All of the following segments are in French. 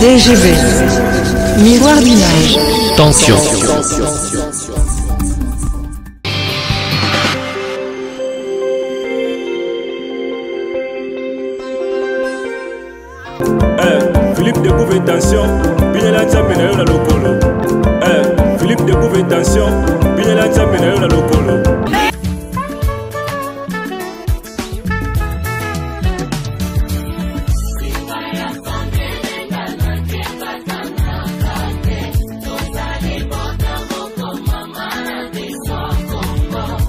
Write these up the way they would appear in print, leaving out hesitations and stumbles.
DGB. Miroir d'image. Tension. Philippe découvre tension, Binela Nzambe na yo na lokolo. Philippe découvre tension, Binela Nzambe na yo na lokolo.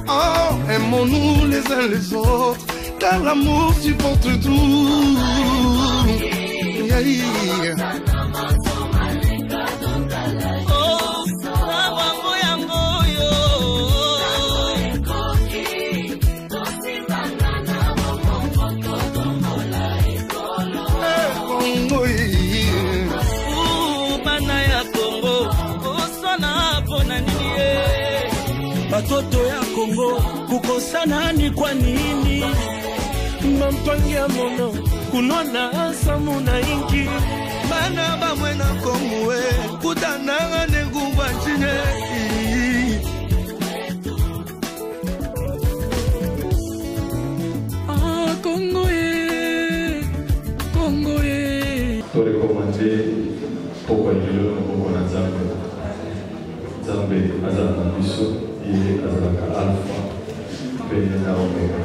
Oh, aimons-nous les uns les autres, car l'amour supporte tout. Batoto ya Kongo kukosana ni kwa nini? Mampangia mono kunona samu na inki Bana bamwena komwe kutananga nengumba nchine. Ah Kongo Kongo Tole komande poko yelo poko na Nzambe. Nzambe azana biso ye azalaka alpha pe na omega.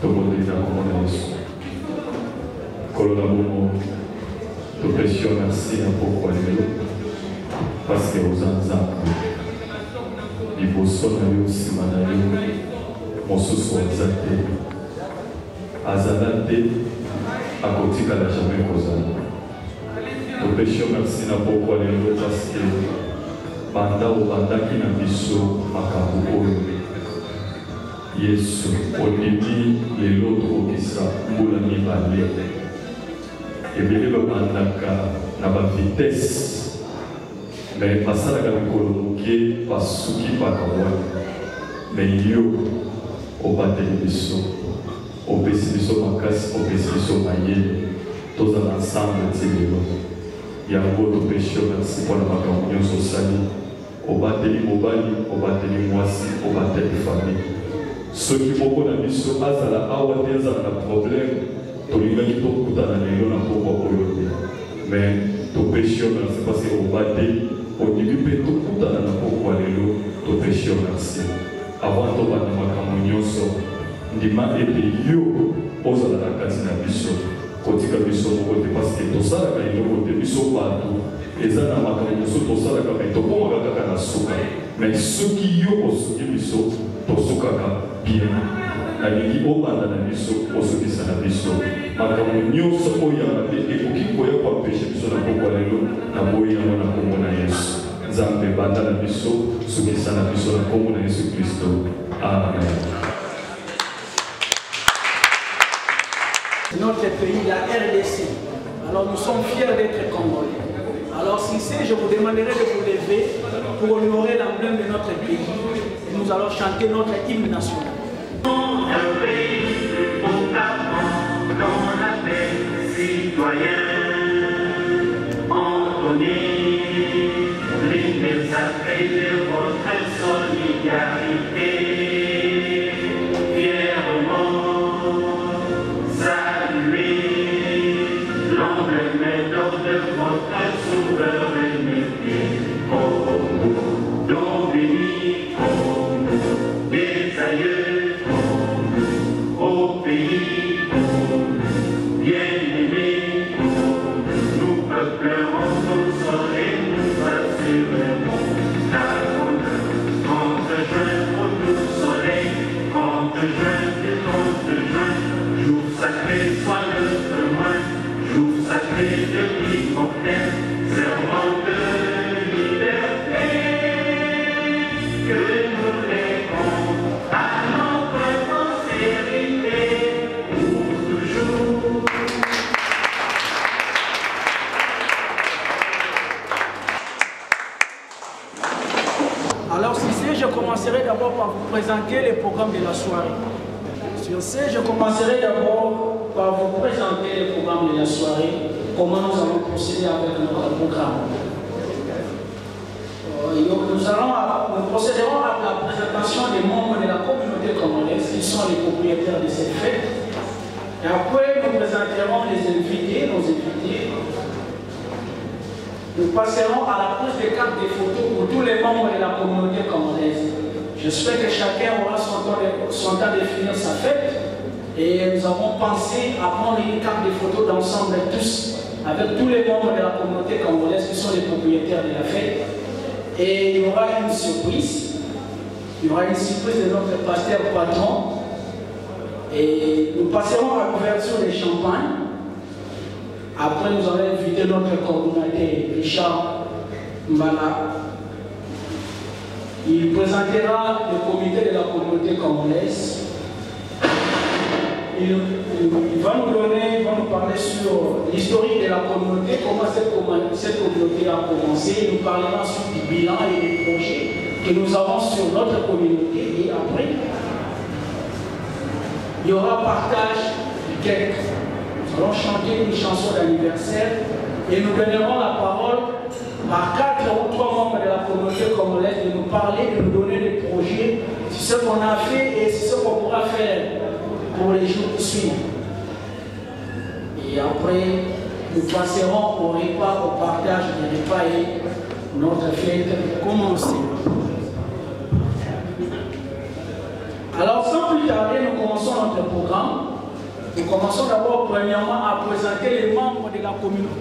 Tomoni na komona Yesu. Kolola bomo to pression merci na poko yelo parce que aux Nzambe liboso na yo sima na yo mosusu azate azalate akotikala jamais kozala. To pression merci na poko yelo parce que banda obandaki na biso makambo oyo Yesu odebi lelo tokokisa mbula mibale ebele babandaka na bavitese me basalaka mikolo moke basuki bakawana me yo obateli biso opesi biso makasi opesi biso mayele tozala ensemble ti lelo yango topesi yo merci mpona makambo nyonso osali obateli mobali obateli mwasi obateli famille soki moko na biso azala awa te azala na problème tolingaki tokutana lelo na pokwa oyo te mais topesi yo merci parce que obateli odimi mpe tokutana na pokwa lelo topesi yo merci avant tobanda makambo nyonso ndima ete yo ozala na kati na biso kotika biso moko te parce que tosalaka eloko te biso bato eza na makambo mosusu tosalaka me tokomaka kaka na suka mais soki yo osuki biso tosukaka bien nalingi obanda na biso osukisa na biso makambo nyonso oyamba te ekoki koya koapeshe biso na pokwa lelo na boyi yango na kombo na Yesu. Nzambe banda na biso sukisa na biso na kombo na Yesu Kristo. Amen. Notre pays, la RDC. Alors nous sommes fiers d'être Congolais. Alors si c'est, je vous demanderai de vous lever pour honorer l'emblème de notre pays. Et nous allons chanter notre hymne national. Un pays auparavant dans la paix citoyenne. Entonnez les messages de votre solidarité. De votre souveraineté, comme dont béni, comme des aïeux, comme au pays, comme bien-aimés, comme nous peuplerons nos sols et nous assurerons la bonheur. Quand te joindre nous soleil, quand te joindre, jour sacré soit le témoin. Jour sacré de l'immortel, serment de liberté, que nous léguons à notre postérité pour toujours. Alors si c'est, je commencerai d'abord par vous présenter les programmes de la soirée. Sur ce, je commencerai d'abord par vous présenter le programme de la soirée, comment nous allons procéder avec notre programme. Nous procéderons à la présentation des membres de la communauté congolaise qui sont les propriétaires de cette fête. Et après, nous présenterons les invités, nos invités. Nous passerons à la prise de cartes de photos pour tous les membres de la communauté congolaise. J'espère que chacun aura son temps de finir sa fête. Et nous avons pensé à prendre une carte de photos d'ensemble tous, avec tous les membres de la communauté congolaise qui sont les propriétaires de la fête. Et il y aura une surprise. Il y aura une surprise de notre pasteur patron. Et nous passerons à l'ouverture des champagnes. Après, nous allons inviter notre coordinateur, Richard Mbala. Il présentera le comité de la communauté congolaise. Il va nous parler sur l'historique de la communauté, comment cette communauté a commencé. Il nous parlera ensuite du bilan et des projets que nous avons sur notre communauté. Et après, il y aura partage du cake. Nous allons chanter une chanson d'anniversaire et nous donnerons la parole à 4 ou 3 membres de la communauté congolaise de nous parler, de nous donner des projets, sur ce qu'on a fait et sur ce qu'on pourra faire pour les jours qui suivent. Et après, nous passerons au repas, au partage des repas et notre fête commence. Alors, sans plus tarder, nous commençons notre programme. Nous commençons d'abord, premièrement, à présenter les membres de la communauté.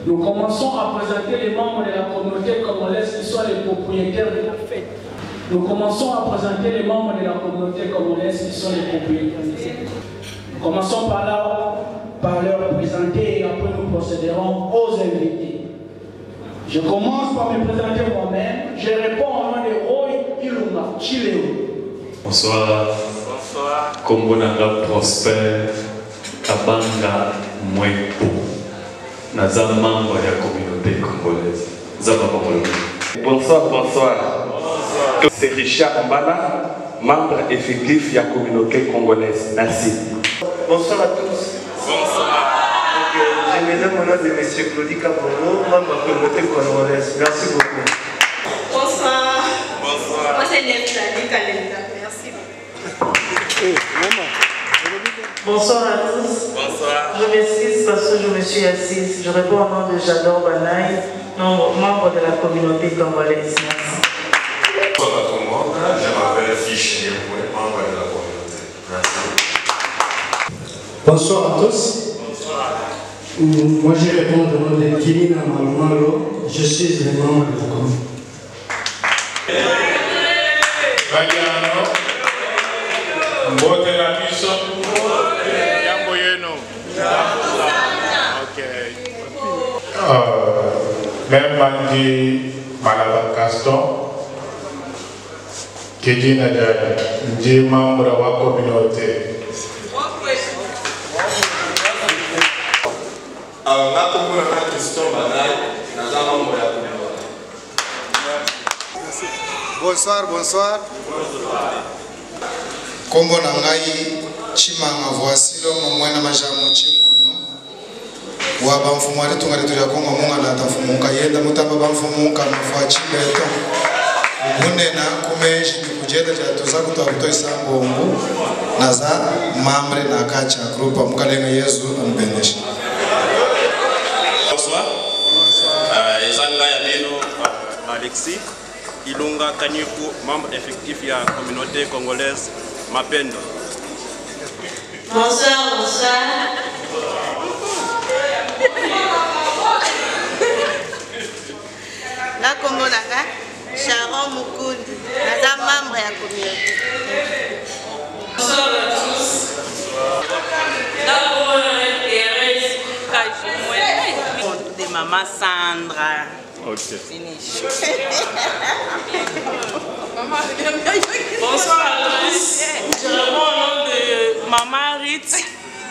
Nous commençons à présenter les membres de la communauté congolaise qui sont les propriétaires de la fête. Nous commençons à présenter les membres de la communauté congolaise qui sont les propriétaires de cette fête. Nous commençons par leur présenter et après nous procéderons aux invités. Je commence par me présenter moi-même. Je réponds au nom de Roy Ilunga Chileo. Bonsoir. Bonsoir. Kombonanga Prosper Kabanga Mwepo. Naza membre de la communauté congolaise. Bonsoir, bonsoir. C'est Richard Mbala, membre effectif de la communauté congolaise. Merci. Bonsoir à tous. Bonsoir. Je me nomme au nom de M. Claudie Kabongo, membre de la communauté congolaise. Merci beaucoup. Bonsoir. Bonsoir. Moi c'est Neftali Kalenda. Merci beaucoup. Bonsoir à tous. Bonsoir. Je m'excuse parce que je me suis assise. Je réponds au nom de Jador Banaï, membre de la communauté congolaise. Merci. Bonsoir à tout le monde. Je m'appelle Fichier, membre de la communauté. Merci. Bonsoir à tous. Bonsoir. Moi je réponds au nom de Kilina Malumalo. Je suis le membre de la communauté. Mbote na biso. Jambo yenu. Okay. Même Mandi Malava Caston, qui est membre de la communauté. Bonsoir, bonsoir. Kombo nangai Chimanga voici l'homme mwana majamu chimono. Waba mfumo wetu ngalitu ya Kongo munga na tafumuka yenda mutamba bamfumuka mafwa chibeto. Kunena kumeji kujeda cha tuzaku twakuto isambongo naza mamre na kacha grupa mukalenga Yesu ambenesha. Bonsoir. Ezanga ya neno Alexis Ilunga Kaniku, membre effectif de la communauté congolaise Mapendo. Bonsoir, bonsoir. La Kombolanga, Sharon Mukundi, la membre de la communauté. Bonsoir à tous. La Kombolanga, Thérèse Kajumwe. De maman Sandra. Ok. Finish. Bonsoir à tous. Je réponds au nom de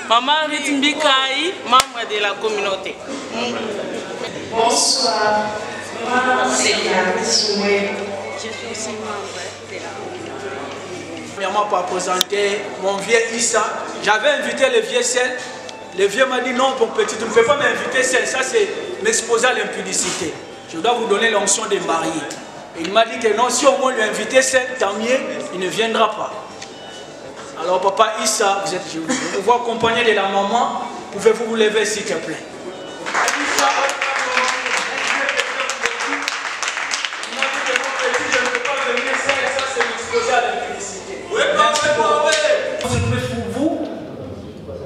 Maman Rit Mbikaï, membre de la communauté. Bonsoir. C'est Yann Soumé. Je suis aussi membre de la communauté. Premièrement, pour présenter mon vieux Issa. J'avais invité le vieux Sel. Le vieux m'a dit non, mon petit, tu ne peux pas m'inviter Sel. Ça, c'est m'exposer à l'impudicité. Je dois vous donner l'onction des mariés. Et il m'a dit que non, si au moins lui inviter Sel, tant mieux, il ne viendra pas. Alors, papa Issa, je vous vois accompagné de la maman. Pouvez-vous vous lever, s'il te plaît? Surprise pour vous,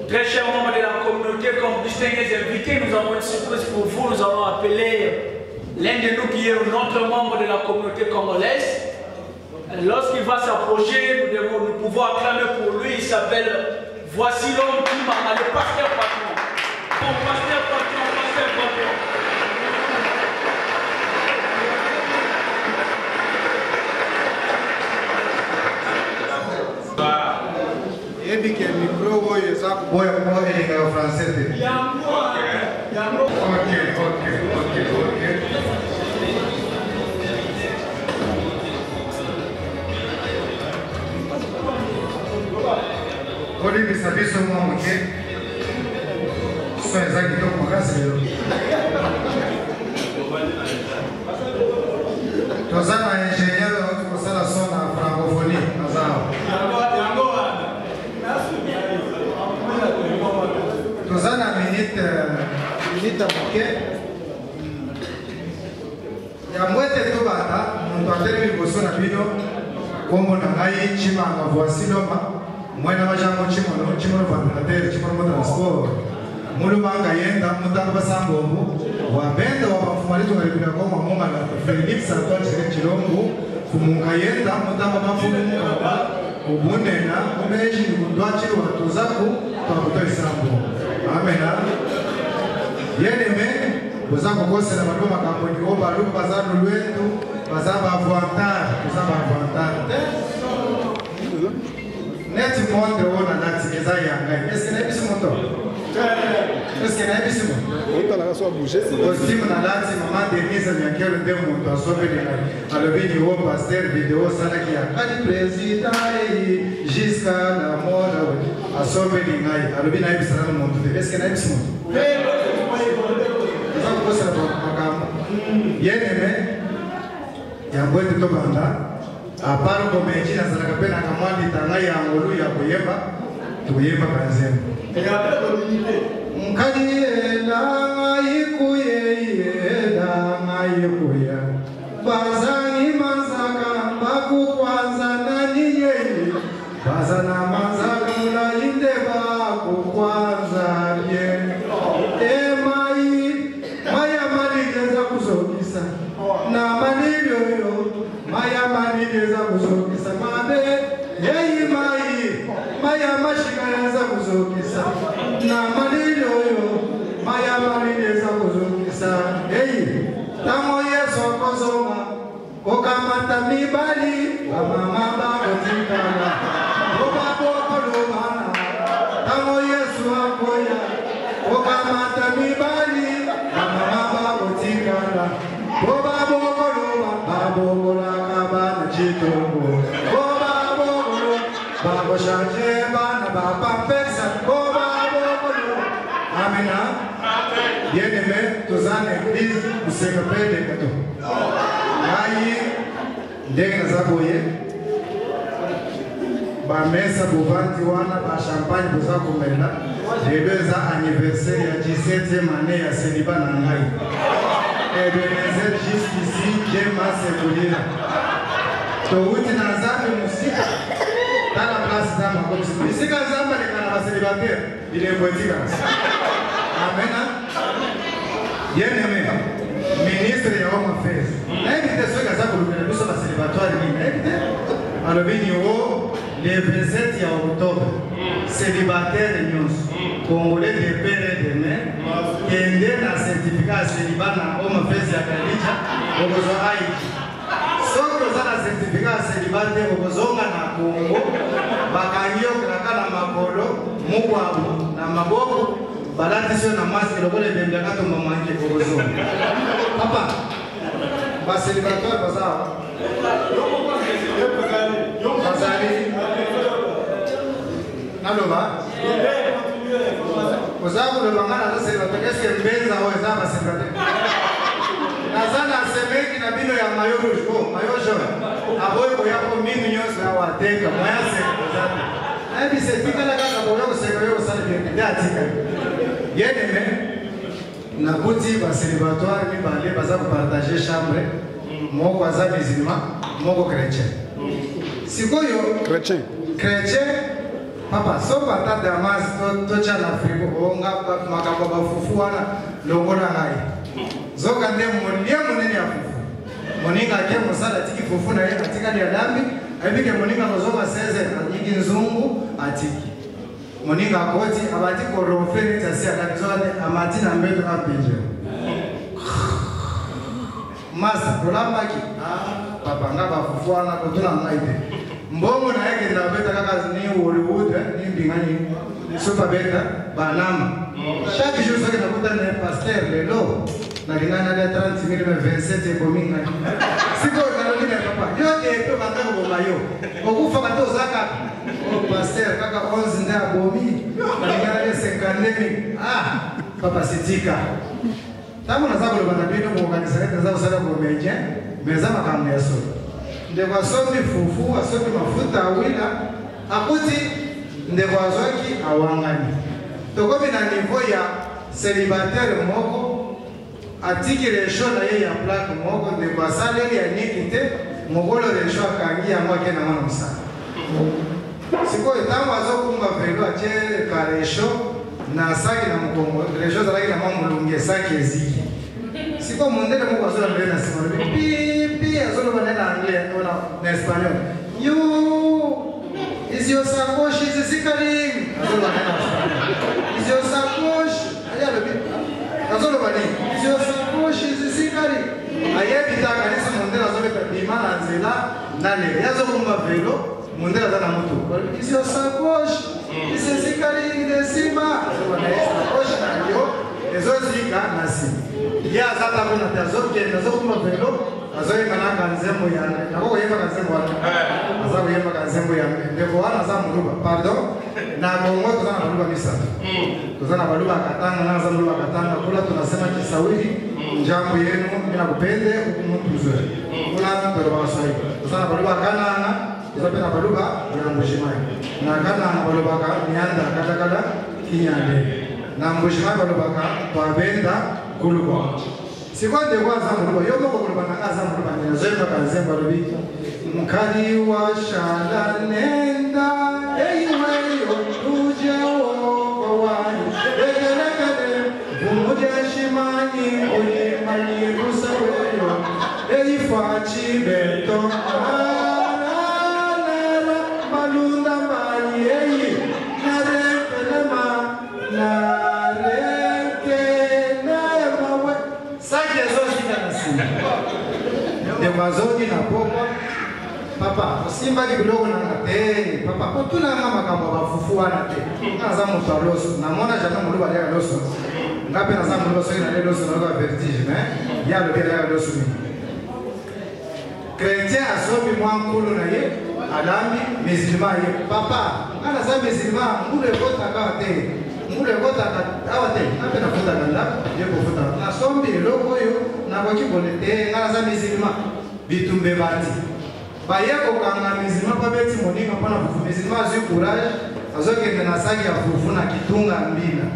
très chers membres de la communauté, comme distingués invités, nous avons une surprise pour vous. Nous allons appeler l'un de nous qui est notre membre de la communauté congolaise. Lorsqu'il va s'approcher, nous pouvons acclamer pour lui. Il s'appelle Voici l'homme qui m'a le pasteur patron. Bon, pasteur patron, pasteur patron. Ebi ke micro oyo eza koboya ko elinga ya français te. Yango. Ok. Olibisa biso mwa moke. So eza kitoko makasi lelo. Toza na ingénieur oyo kosala son na francophonie azao. Toza na minute moke yango ete tobanda moto atelemi liboso na bino kombo na ngai Chimanga Voici Loma mwana wa jango Chimono vandalatere Chimono transport mulubanga yenda mutango basambombo wabenda wabafumali tungalibira koma monga na Felix Antoine Chilombo kumunga yenda mutango bafumumuka ubunena umeji kundwachi watuzaku kwa kutoa isambo. Amena. Yeneme uzako kose na madoma kampuni oba luku bazano lwetu bazaba avuantari uzaba avuantari. Neti monde ona nati eza yangai. Est-ce que na ebisi moto? Est-ce que na ebisi moto? Ota la kaso bouger. Costume na lati maman Denise Nyakelo nde moto asobeli na alobini o pasteur vidéo sana ki akali président jusqu'à la mort asobeli ngai alobini na ebisi na moto. Est-ce que na ebisi moto? Eza ko sa makamo. Yeneme yango ete to banda aparo komeji na zalaka pe na kamwandi tanga ya ngolu ya kuyeba tuyeba kanzembo mkadi ela ikuye bazani manzaka baku kwanza nani yeye bazana manzaka mula inde baku kwanza ye maya maligeza kuzokisa na malivyo yo maya maligeza kuzokisa mabe yeyi maya mashikayeza kuzokisa na malivyo yo maya maligeza kuzokisa yeyi tamo yeso kozonga kokamata mibali bamama bakotikala obabokolobana tamo yesu akoya kokamata mibali bamama bakotikala babokolaka bana chitongo babokolo bakoshanje bana bapampesa babokolo. Amina. Bien-aimé, tozana église usekapele kato ayi ndenge nazaboye bamesa bovanti wana ba champagne boza komela lelo eza anniversaire ya 17e année ya célibat na ngai Ebenezer jusqu'ici jema sekulira touti na nzambe musika tala place za makomisi musika nzambe lekana ba célibataire ilembotika. Amena. Bien-aimé, ministre ya Home Affairs. Naibite soka za kulukana biso ba célibataire ni naibite alobini o le 27 ya octobre célibataire nyonso congolais de père et de mère kende na certificat célibat na Home Affairs ya Kalija okozo aiki soko za na certificat célibat te okozonga na Congo bakangio kaka na makolo mukwabu na maboko balati sio na maske lokole bembya kato mamanke okozonga papa ba célibataire bazao Naloba. Ozabu le bangana na célibataire. Est-ce que mbenza o ezaba célibataire? Nazana semeki na bino ya mayo rouge. Oh, mayo jaune. Aboye ko yako minu nyonso ya wateka. Moya célibataire. Ebi se tika la kaka boyo ko seka yo sala bien. Ya tika. Yene me na kuti ba célibatoire mi bale baza ko partager chambre. Moko aza musulman, moko chrétien. Sikoyo chrétien. Chrétien papa so bata damas to chala frigo onga makamba bafufu wana longola ngai. Zoka nde monie munene ya fufu. Moninga ke musala tiki fufu na yeye katika ya dambi, aibike moninga ngozoma 16 nyingi nzungu atiki. Moninga koti abati korofeni tasia kanzone amati na mbeto kapinje. Masa kulambaki papa ngaba fufu wana kutuna ngaide. Mbongo na yake ndabeta kaka ni Hollywood ni mbingani super beta banama. Chaque jour soki nakuta na pasteur lelo na lingana na 30,27 kominga. Siko kalolina papa. Yote eto batako bomayo. Okufa bato zaka. O pasteur kaka 11 nda bomi. Na lingana na 50,000. Papa sitika. Tamu na zako bana bino mu organisation za usala ko meje. Meza makamu ya solo. Ndeko asomi fufu, asomi mafuta awila, akuti ndeko azoki awangani. Tokomi na niveau ya célibataire moko, atiki resho na ye ya plaque moko, ndeko asaleli ya nikite, mogolo resho akangi ya mwake na mwana msana. Siko itamu azokumba velo ache ka resho na saki na mkongo, resho zalaki na mwa mulunge saki eziki. Siko mondele moko azola mbele na sima. Pipi azola banena anglais na espagnol. You is your sacoche is sikaling. Azola banena. Is your sacoche? Aya lobi. Azola banena. Is your sacoche is sikaling. Aya bitaka nisi mondele azola bima na nzela na le. Yazo kumba velo mondele azana moto. Is your sacoche is sikaling de sima. Azola banena sacoche na yo. Ezozika na sima. Ya zata kuna tazoke nazokuma velo azoe kana kanzembo ya nako yema kanzembo wana azabu yema kanzembo ya ndeko wana za muluba pardon na bongo tuzana muluba misa tuzana muluba katanga na za muluba katanga kula tunasema kisawili njambo yenu mina kupende hukumu mzuri kula ndo wasai tuzana muluba kana tuzapenda muluba ya mbushimai na kana muluba ka nianda katakala kinyande na mbushimai muluba ka babenda kuluba sikwande kwaza muluba yomo kuluba na kaza muluba ni zemba kanzemba lobi mkali wa shala nenda eiwe uje wawani ekelekele umuja shimani ulimani rusaweyo eifachi beto malunda mani eyi narepelema Mazogi na popa papa simba kidogo na ngate papa kutuna ngama kama bafufu wana te naza mutaloso na mona jana muluba ya loso ngape naza muluba na loso na vertige mais ya le bien ya loso ni chrétien asobi mwankulu na ye alami musulman ye papa ana za musulman ngule kota kate ngule kota awate ngape na futa kanda ye kufuta na sombi loko yo na kwa kibonete ngala za musulman bitumbe bati baye ko kanga mizima pa beti moninga pana fufu mizima azu courage azoke na saki ya fufu na kitunga mbina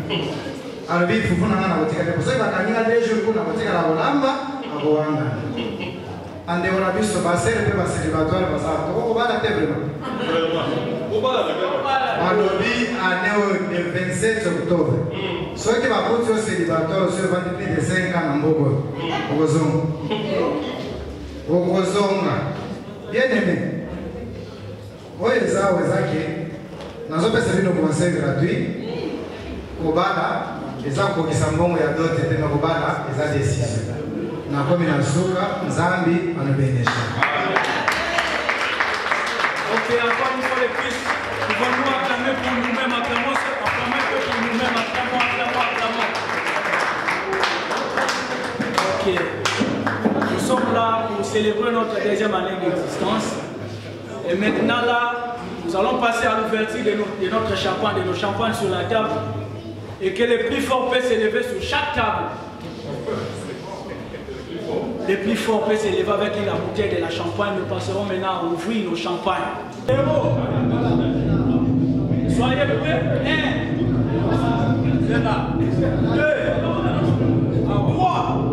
alobi fufu na ngana botika ko sai bakanyinga dejo kuna botika la bolamba abowanga ande ona biso basere pe baselibatoire basato ko bala tebrema alobi aneo de 27 octobre soki bakuti o celibatoire sur 25 de 5 ans na mbogo okozonga okozonga bien-aimé oyo eza wezake nazopesa bino conseil gratuit kobala eza kokokisa mbongo ya dote te na kobala eza décision nakomi na suka nzambi anobenesha. Ok, encore une fois les plus, nous allons nous acclamer pour nous-mêmes, acclamons, acclamer pour nous-mêmes, acclamons. Ok, nous sommes là pour célébrer notre deuxième année d'existence. Et maintenant là, nous allons passer à l'ouverture de notre champagne, de nos champagnes sur la table. Et que les plus forts peuvent s'élever sur chaque table. Les plus forts peuvent s'élever avec la bouteille de la champagne. Nous passerons maintenant à ouvrir nos champagnes. Soyez prêts. 1, c'est là. 2, 3.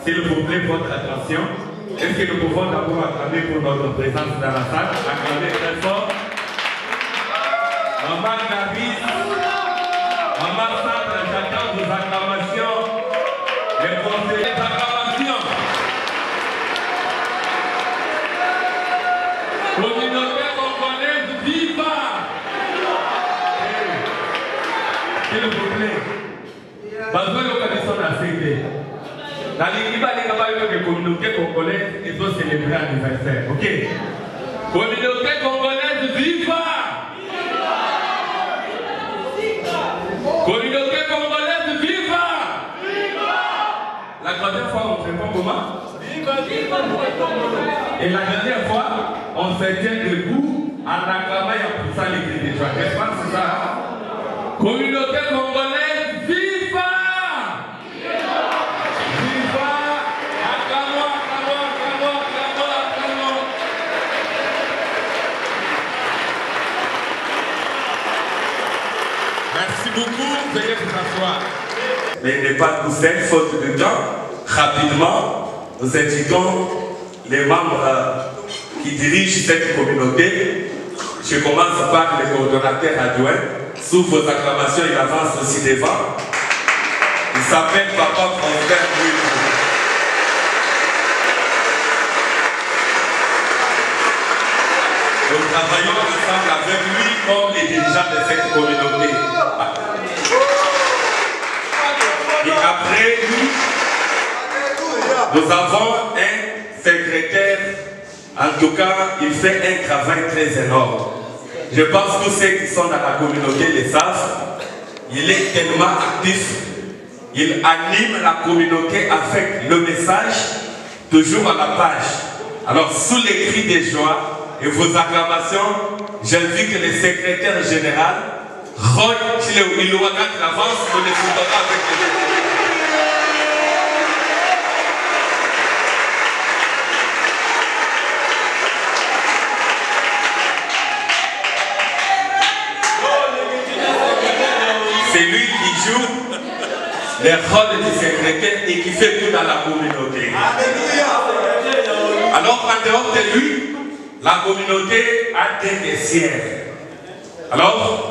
S'il vous plaît, votre attention. Est-ce que nous pouvons d'abord acclamer pour notre présence dans la salle? Acclamer très fort. Maman David, Maman Sandra, j'attends vos acclamations. Les conseillers d'acclamation. Communauté congolaise, viva! S'il vous plaît. Besoin de connaissance de la CD. Dans les communauté congolaise, ils ont célébré l'anniversaire. Ok? Communauté congolaise, viva! Communauté congolaise, viva! La troisième fois, on répond comment? Et la dernière fois, on se tient debout en acclamant et en poussant les cris de joie. N'est-ce pas, c'est ça? Communauté congolaise, viva! Merci beaucoup, veuillez vous asseoir. Mais il n'est pas tout seul, faute de temps. Rapidement, nous invitons les membres qui dirigent cette communauté. Je commence par le coordonnateur adjoint. Sous vos acclamations, il avance aussi devant. Il s'appelle Papa François Louis. Nous travaillons ensemble avec lui comme les dirigeants de cette communauté. Et après lui, nous avons un secrétaire. En tout cas, il fait un travail très énorme. Je pense que tous ceux qui sont dans la communauté le savent. Il est tellement actif. Il anime la communauté avec le message toujours à la page. Alors, sous les cris de joie et vos acclamations, j'invite le secrétaire général, Roy Chileouilouaga, qui avance pour les soutera avec les c'est lui qui joue les rôles du secrétaire et qui fait tout dans la communauté. Alors, en dehors de lui, la communauté a des caissières. Alors,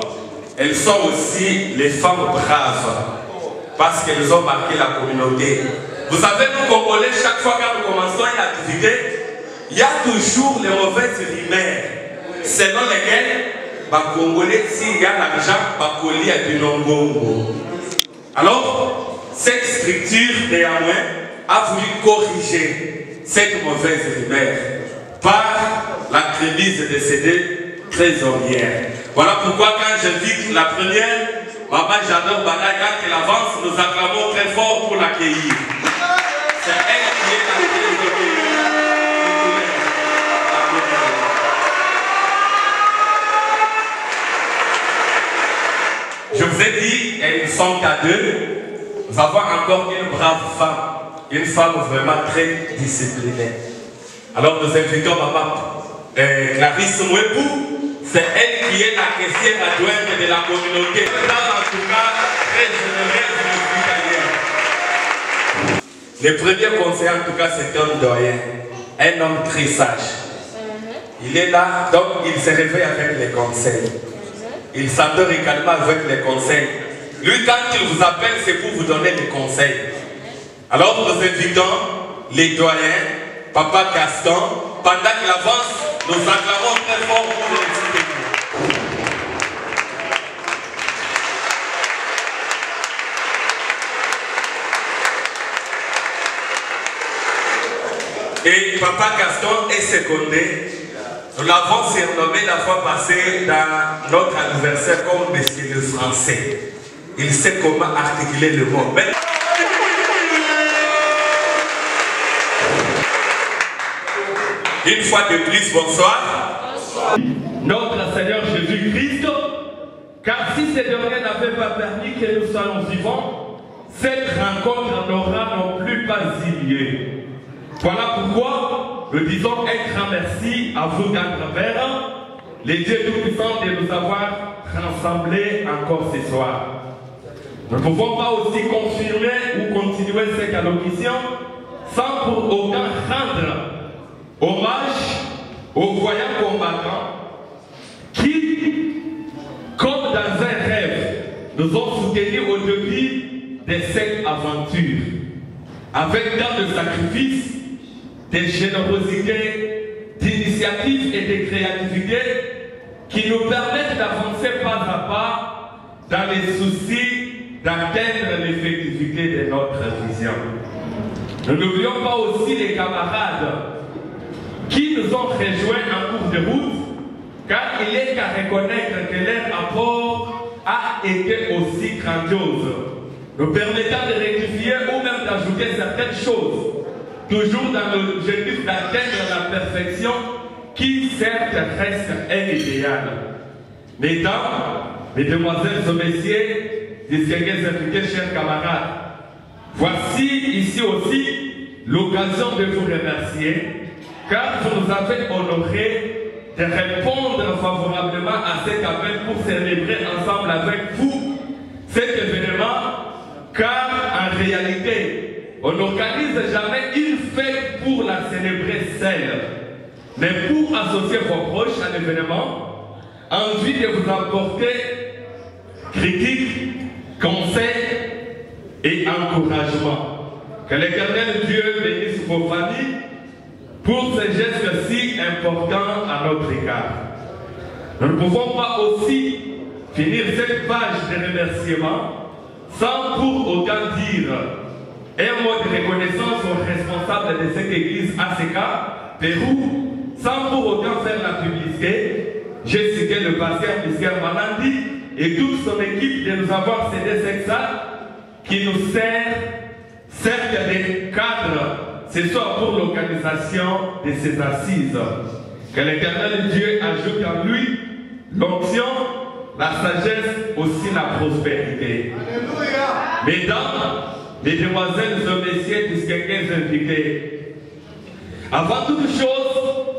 elles sont aussi les femmes braves parce qu'elles ont marqué la communauté. Vous savez, nous Congolais, chaque fois que nous commençons une activité, il y a toujours les mauvaises rumeurs selon lesquelles les Congolais, s'il y a l'argent, il y a du non-bongo. Alors, cette structure, néanmoins, a voulu corriger cette mauvaise rumeur par l'entremise de ces deux trésorières. Voilà pourquoi quand j'invite la première, Maman Jador Banaï, quand elle avance, nous acclamons très fort pour l'accueillir. C'est elle qui est la trésorière. Je vous ai dit, elles ne sont qu'à deux. Nous avons encore une brave femme, une femme vraiment très disciplinée. Alors nous invitons Maman Clarisse Mouepou, c'est elle qui est la caissière adjointe de la communauté. En tout cas, très généreuse et hospitalière. Le premier conseiller, en tout cas, c'est un doyen, un homme très sage. Il est là, donc il se réveille avec les conseils. Il s'endort également avec les conseils. Lui, quand il vous appelle, c'est pour vous donner des conseils. Alors, nous invitons les doyens, Papa Gaston, pendant qu'il avance, nous acclamons très fort pour les Et Papa Gaston est secondé. Nous l'avons surnommé la fois passée dans notre anniversaire comme Monsieur le Français. Il sait comment articuler le mot. Mais... Une fois de plus, bonsoir. Bonsoir. Notre Seigneur Jésus-Christ, car si ces derniers n'avaient pas permis que nous soyons vivants, cette rencontre n'aura non plus pas eu lieu. Voilà pourquoi nous disons un grand merci à vous, grand-père, les dieux tout-puissants, de nous avoir rassemblés encore ce soir. Nous ne pouvons pas aussi confirmer ou continuer cette allocution sans pour autant rendre hommage aux voyants combattants qui, comme dans un rêve, nous ont soutenus au début de cette aventure, avec tant de sacrifices, de générosité, d'initiatives et de créativité qui nous permettent d'avancer pas à pas dans les soucis d'atteindre l'effectivité de notre vision. Nous n'oublions pas aussi les camarades qui nous ont rejoints en cours de route, car il est qu'à reconnaître que leur apport a été aussi grandiose, nous permettant de rectifier ou même d'ajouter certaines choses, toujours dans l'objectif d'atteindre la perfection qui certes reste un idéal. Mesdames, mesdemoiselles et messieurs, distingués invités, chers camarades, voici ici aussi l'occasion de vous remercier, car vous nous avez honoré de répondre favorablement à cet appel pour célébrer ensemble avec vous cet événement, car en réalité, on n'organise jamais une fête pour la célébrer seule, mais pour associer vos proches à l'événement, en vue de vous apporter critiques, conseils et encouragements. Que l'Éternel Dieu bénisse vos familles pour ce geste si important à notre égard. Nous ne pouvons pas aussi finir cette page de remerciements sans pour autant dire un mot de reconnaissance aux responsables de cette église ACK, Pérou, sans pour autant faire la publicité. J'ai cité le pasteur Mister Malandi et toute son équipe de nous avoir cédé cette salle qui nous sert certes des cadres ce soir pour l'organisation de ces assises. Que l'Éternel Dieu ajoute en lui l'onction, la sagesse, aussi la prospérité. Alléluia. Mesdames, mesdemoiselles et messieurs, distingués invités, avant toute chose,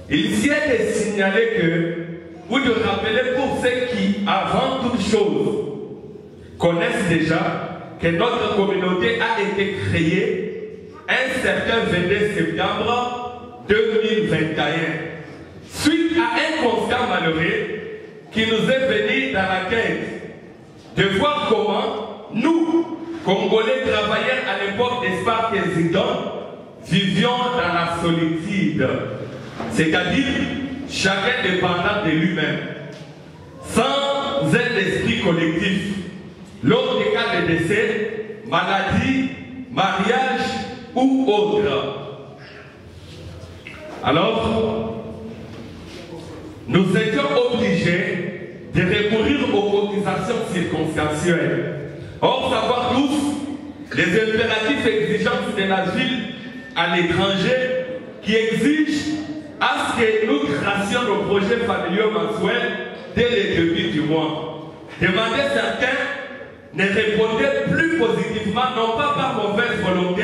il s'y est de signaler que, ou de rappeler pour ceux qui, avant toute chose, connaissent déjà que notre communauté a été créée un certain 22 septembre 2021, suite à un constat malheureux qui nous est venu dans la quête de voir comment nous, Congolais travailleurs à l'époque des Spark et Zidon, vivions dans la solitude, c'est-à-dire chacun dépendant de lui-même, sans un esprit collectif, lors des cas de décès, maladie, mariage ou autre. Alors, nous étions obligés de recourir aux cotisations circonstancielles. Or, savoir tous les impératifs exigences de la ville à l'étranger qui exigent à ce que nous tracions nos projets familiaux mensuels dès le début du mois. Demander certains ne répondaient plus positivement, non pas par mauvaise volonté,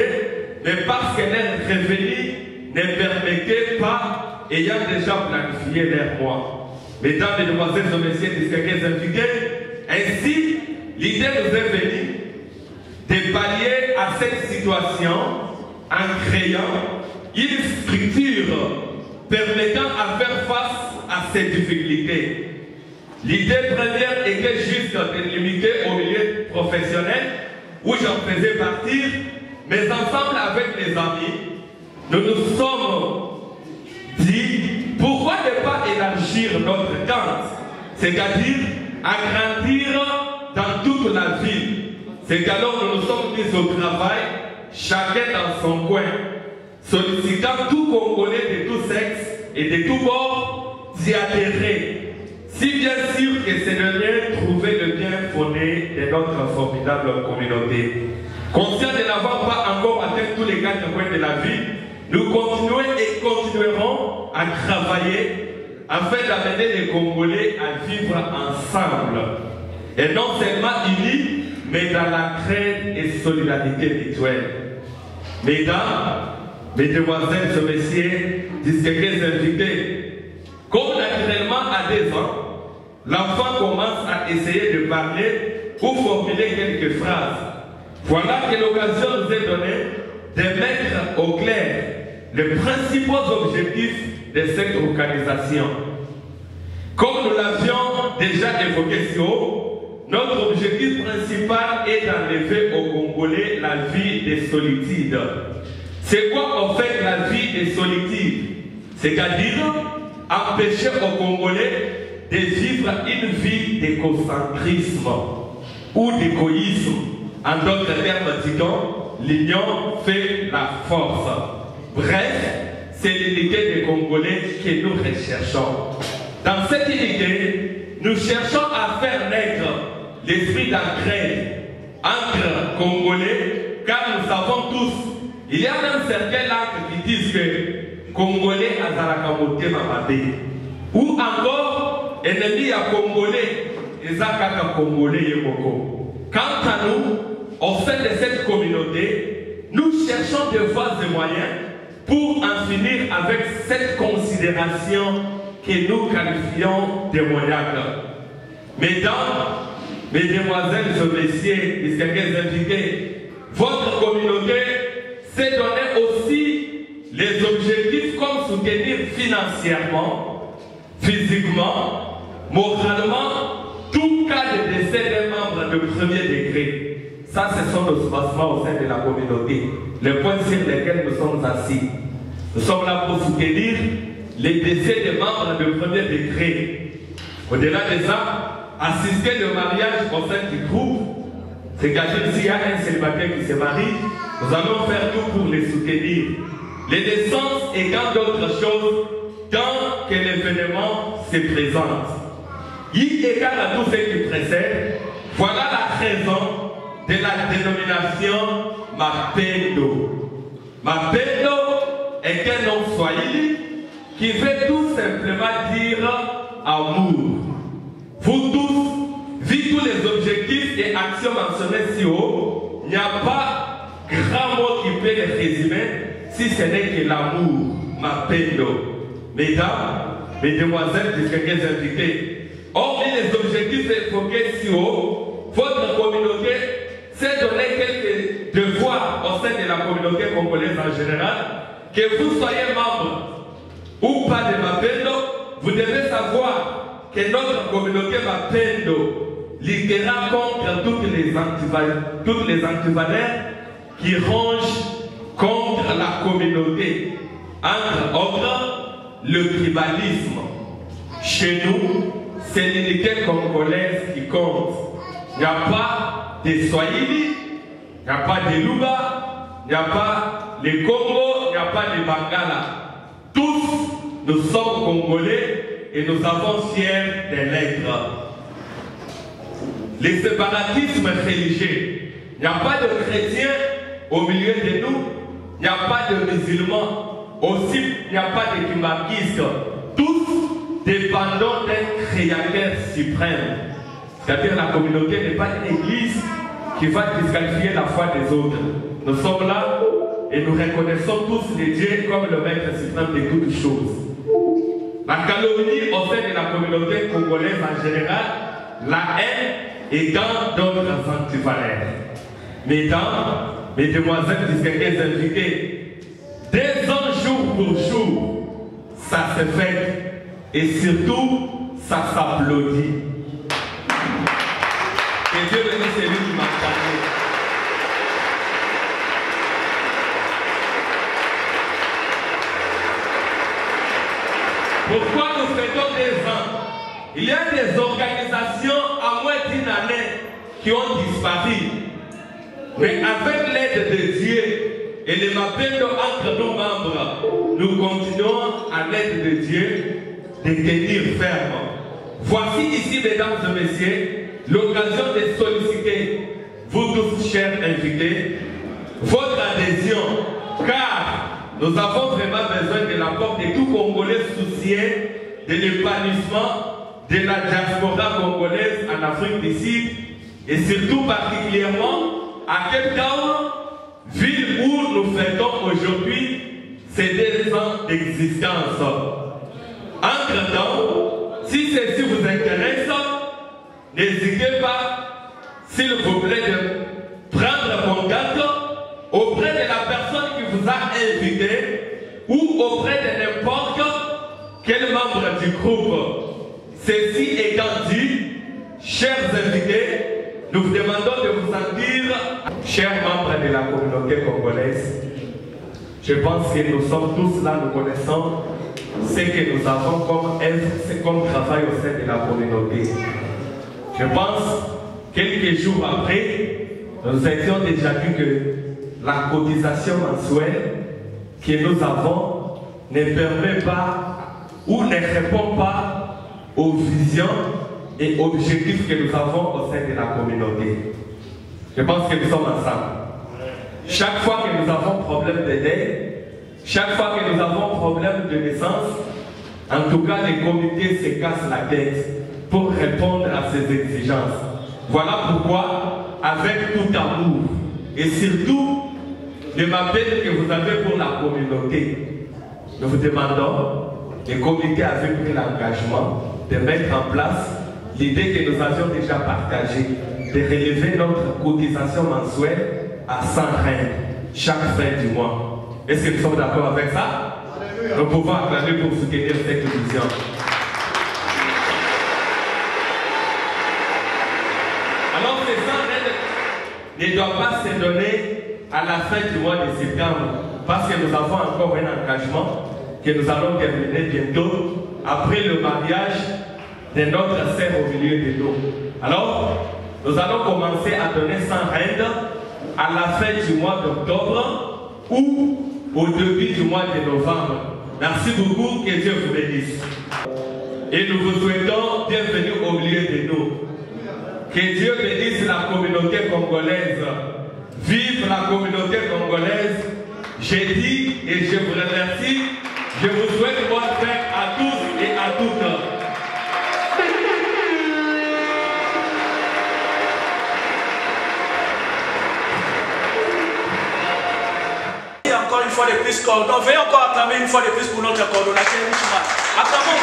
mais parce que leurs revenus ne permettaient pas, ayant déjà planifié leur mois. Mesdames, mesdemoiselles et messieurs, distingués invités, ainsi, l'idée nous est venue de pallier à cette situation en créant une structure permettant à faire face à ces difficultés. L'idée première était juste de limiter au milieu professionnel où j'en faisais partir, mais ensemble avec les amis, nous nous sommes dit pourquoi ne pas élargir notre tente, c'est-à-dire agrandir dans toute la ville. C'est qu'alors nous nous sommes mis au travail, chacun dans son coin, sollicitant tout Congolais de tout sexe et de tout bord d'y adhérer. Si bien sûr que c'est le lien trouver le bien fondé de notre formidable communauté. Conscient de n'avoir pas encore atteint tous les 4 coins de la ville, nous continuons et continuerons à travailler afin d'amener les Congolais à vivre ensemble. Et non seulement unis, mais dans la crainte et solidarité mutuelle. Mesdames, mesdemoiselles et messieurs, distingués invités, comme naturellement à 2 ans, l'enfant commence à essayer de parler ou formuler quelques phrases. Voilà que l'occasion nous est donnée de mettre au clair les principaux objectifs de cette organisation. Comme nous l'avions déjà évoqué si haut, notre objectif principal est d'enlever aux Congolais la vie des solitudes. C'est quoi en fait la vie des solitudes? C'est-à-dire empêcher aux Congolais de vivre une vie d'écocentrisme ou d'égoïsme. En d'autres termes, disons, l'union fait la force. Bref, c'est l'unité des Congolais que nous recherchons. Dans cette unité, nous cherchons à faire naître l'esprit d'entraide entre Congolais, car nous savons tous, il y a un certain acte qui disent que Congolais azalakamote mabade, ou encore ennemi à Congolais, ezakaka Congolais yemoko. Quant à nous, au sein de cette communauté, nous cherchons des voies et moyens pour en finir avec cette considération que nous qualifions démoniaque. Mesdames, mesdemoiselles et messieurs, distingués invités, votre communauté s'est donné aussi les objectifs comme soutenir financièrement, physiquement, moralement, tout cas de décès d'un membre de premier degré. Ça, ce sont nos spassements au sein de la communauté, les points sur lesquels nous sommes assis. Nous sommes là pour soutenir les décès des membres de premier degré. Au-delà de ça, assister le mariage au sein du groupe, c'est-à-dire s'il y a un célibataire qui se marie, nous allons faire tout pour les soutenir. Les naissances et tant d'autres choses, tant que l'événement se présente. Y égale à tout ce qui précède, voilà la raison de la dénomination Mapendo. Mapendo est un nom swahili qui veut tout simplement dire amour. Vous tous, vu tous les objectifs et actions mentionnés si haut, il n'y a pas grand mot qui peut les résumer si ce n'est que l'amour, Mapendo. Mesdames, mesdemoiselles, distingués invités, hormis les objectifs évoqués si haut, votre communauté s'est donné quelques devoirs au sein de la communauté congolaise en général. Que vous soyez membre ou pas de Mapendo, vous devez savoir que notre communauté Mapendo luttera contre toutes les antivaleurs qui rongent contre la communauté, entre autres le tribalisme. Chez nous, c'est l'unité congolaise qui compte. Il n'y a pas de Swahili, il n'y a pas de Luba, il n'y a pas de Congo, il n'y a pas de Bangala. Tous, nous sommes Congolais et nous avons fiers de l'être. Les séparatismes religieux, il n'y a pas de chrétiens au milieu de nous, il n'y a pas de musulmans, aussi il n'y a pas de kimbakistes. Tous dépendons d'un créateur suprême. C'est-à-dire la communauté n'est pas une église qui va disqualifier la foi des autres. Nous sommes là et nous reconnaissons tous les dieux comme le maître suprême de toutes choses. La calomnie au sein de la communauté congolaise en général, la haine et dans d'autres antivaleurs. Mesdames, mesdemoiselles, distingués invités, 2 ans jour pour jour, ça se fait et surtout, ça s'applaudit. Que Dieu bénisse celui qui m'a chanté. Pourquoi nous fêtons des ans? Il y a des organisations à moins d'une année qui ont disparu. Mais avec l'aide de Dieu et les mapendo entre nos membres, nous continuons à l'aide de Dieu de tenir ferme. Voici ici, mesdames et messieurs, l'occasion de solliciter, vous tous chers invités, votre adhésion, car nous avons vraiment besoin de l'apport de tout Congolais soucieux de l'épanouissement de la diaspora congolaise en Afrique du Sud et surtout particulièrement à Cape Town, ville où nous fêtons aujourd'hui ces 2 ans d'existence. Entre-temps, si ceci vous intéresse, n'hésitez pas, s'il vous plaît, de prendre contact auprès de la personne qui vous a invité ou auprès de n'importe quel membre du groupe. Ceci étant dit, chers invités, nous vous demandons de vous sentir, chers membres de la communauté congolaise. Je pense que nous sommes tous là, nous connaissons ce que nous avons comme œuvre, comme travail au sein de la communauté. Je pense, quelques jours après, nous étions déjà vu que la cotisation mensuelle que nous avons ne permet pas ou ne répond pas aux visions et objectifs que nous avons au sein de la communauté. Je pense que nous sommes ensemble. Chaque fois que nous avons problème de dette, chaque fois que nous avons problème de naissance, en tout cas les comités se cassent la tête pour répondre à ces exigences. Voilà pourquoi, avec tout amour et surtout le m'appel que vous avez pour la communauté, nous vous demandons, les comités avaient pris l'engagement de mettre en place l'idée que nous avions déjà partagée, de relever notre cotisation mensuelle à 100 rentes chaque fin du mois. Est-ce que nous sommes d'accord avec ça? Nous pouvons acclamer pour soutenir cette vision. Alors ces 100 rentes ne doivent pas se donner à la fin du mois de septembre, parce que nous avons encore un engagement que nous allons terminer bientôt après le mariage de notre sœur au milieu de nous. Alors, nous allons commencer à donner 100 rentes à la fin du mois d'octobre ou au début du mois de novembre. Merci beaucoup, que Dieu vous bénisse. Et nous vous souhaitons bienvenue au milieu de nous. Que Dieu bénisse la communauté congolaise. Vive la communauté congolaise. J'ai dit et je vous remercie. Je vous souhaite bonne fête à tous et à toutes. Encore une fois de plus, cordon. Veuillez encore acclamer une fois de plus pour notre coordonnateur. Acclamons.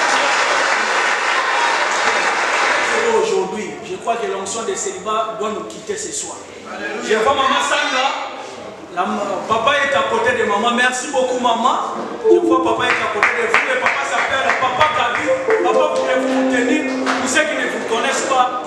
Aujourd'hui, je crois que l'onction de célibat doit nous quitter ce soir. Je vois maman Sandra. Papa est à côté de maman. Merci beaucoup maman. Je vois papa est à côté de vous. Le papa s'appelle Papa Gabi. Papa, voulez-vous vous tenir? Pour ceux qui ne vous connaissent pas,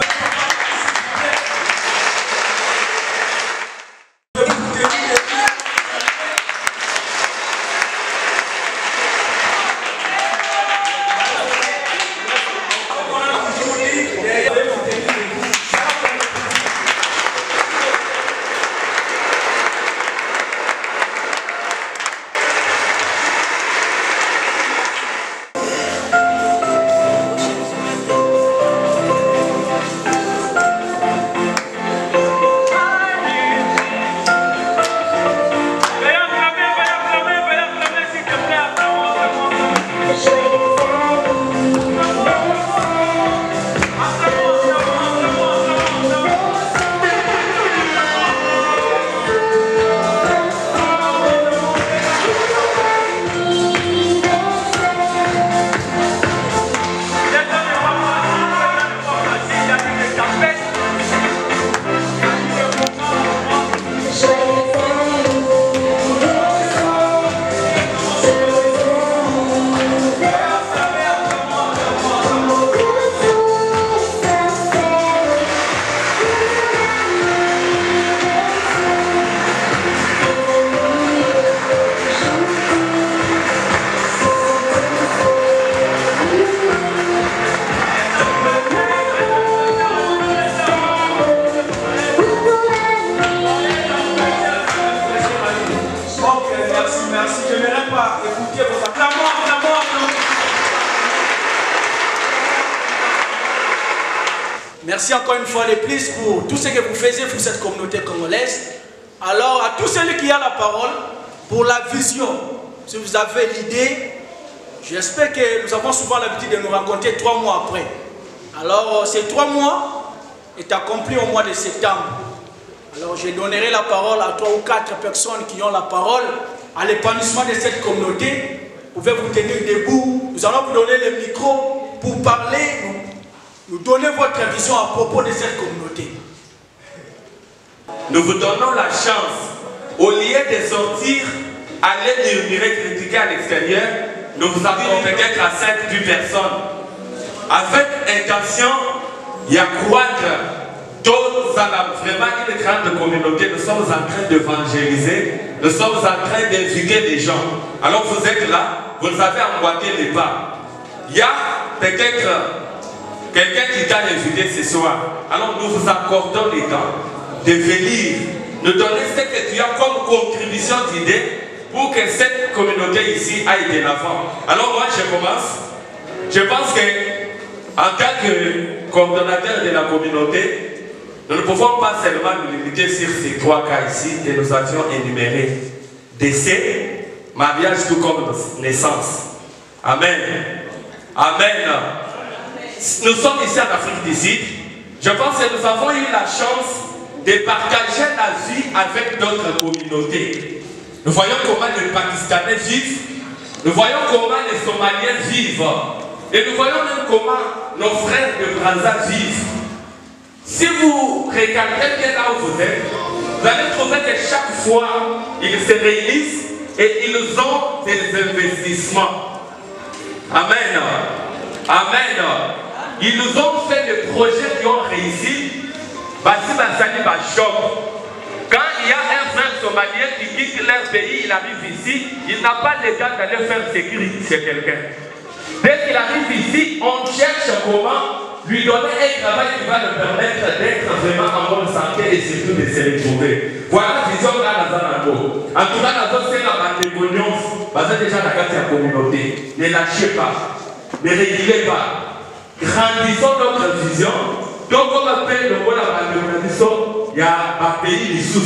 Merci encore une fois de plus pour tout ce que vous faites pour cette communauté congolaise. Alors, à tous ceux qui ont la parole, pour la vision, si vous avez l'idée, j'espère que nous avons souvent l'habitude de nous rencontrer 3 mois après. Alors, ces 3 mois est accompli au mois de septembre. Alors, je donnerai la parole à 3 ou 4 personnes qui ont la parole à l'épanouissement de cette communauté. Vous pouvez vous tenir debout. Nous allons vous donner le micro pour parler, nous donner votre vision à propos de cette communauté. Nous vous donnons la chance, au lieu de sortir, aller murmurer, critiquer à l'extérieur, nous vous avons peut-être à 5-10 personnes. Avec intention, il y a croître vraiment une grande communauté. Nous sommes en train d'évangéliser, nous sommes en train d'inviter les gens. Alors vous êtes là, vous avez emboîté les pas. Il y a peut-être quelqu'un qui t'a invité ce soir. Alors nous vous accordons les temps de venir nous donner ce que tu as comme contribution d'idées pour que cette communauté ici aille de l'avant. Alors moi je commence. Je pense que en tant que coordonnateur de la communauté, nous ne pouvons pas seulement nous limiter sur ces 3 cas ici que nous avions énumérés. Décès, mariage tout comme naissance. Amen. Amen. Nous sommes ici en Afrique du Sud. Je pense que nous avons eu la chance de partager la vie avec d'autres communautés. Nous voyons comment les Pakistanais vivent. Nous voyons comment les Somaliens vivent. Et nous voyons même comment nos frères de Brazza vivent. Si vous regardez bien là où vous êtes, vous allez trouver que chaque fois, ils se réunissent et ils ont des investissements. Amen. Amen. Ils nous ont fait des projets qui ont réussi. Quand il y a un frère somalien qui quitte leur pays, il arrive ici, il n'a pas le temps d'aller faire sécurité chez quelqu'un. Dès qu'il arrive ici, on cherche comment lui donner un travail qui va le permettre d'être vraiment en bonne santé et surtout de se retrouver. Voilà la vision là dans Zanango. En tout cas, dans c'est la matégoniance, parce que déjà la carte de la communauté. Ne lâchez pas, ne régulez pas. Grandissons notre vision. Donc on appelle le rôle à la il y a un pays de sous.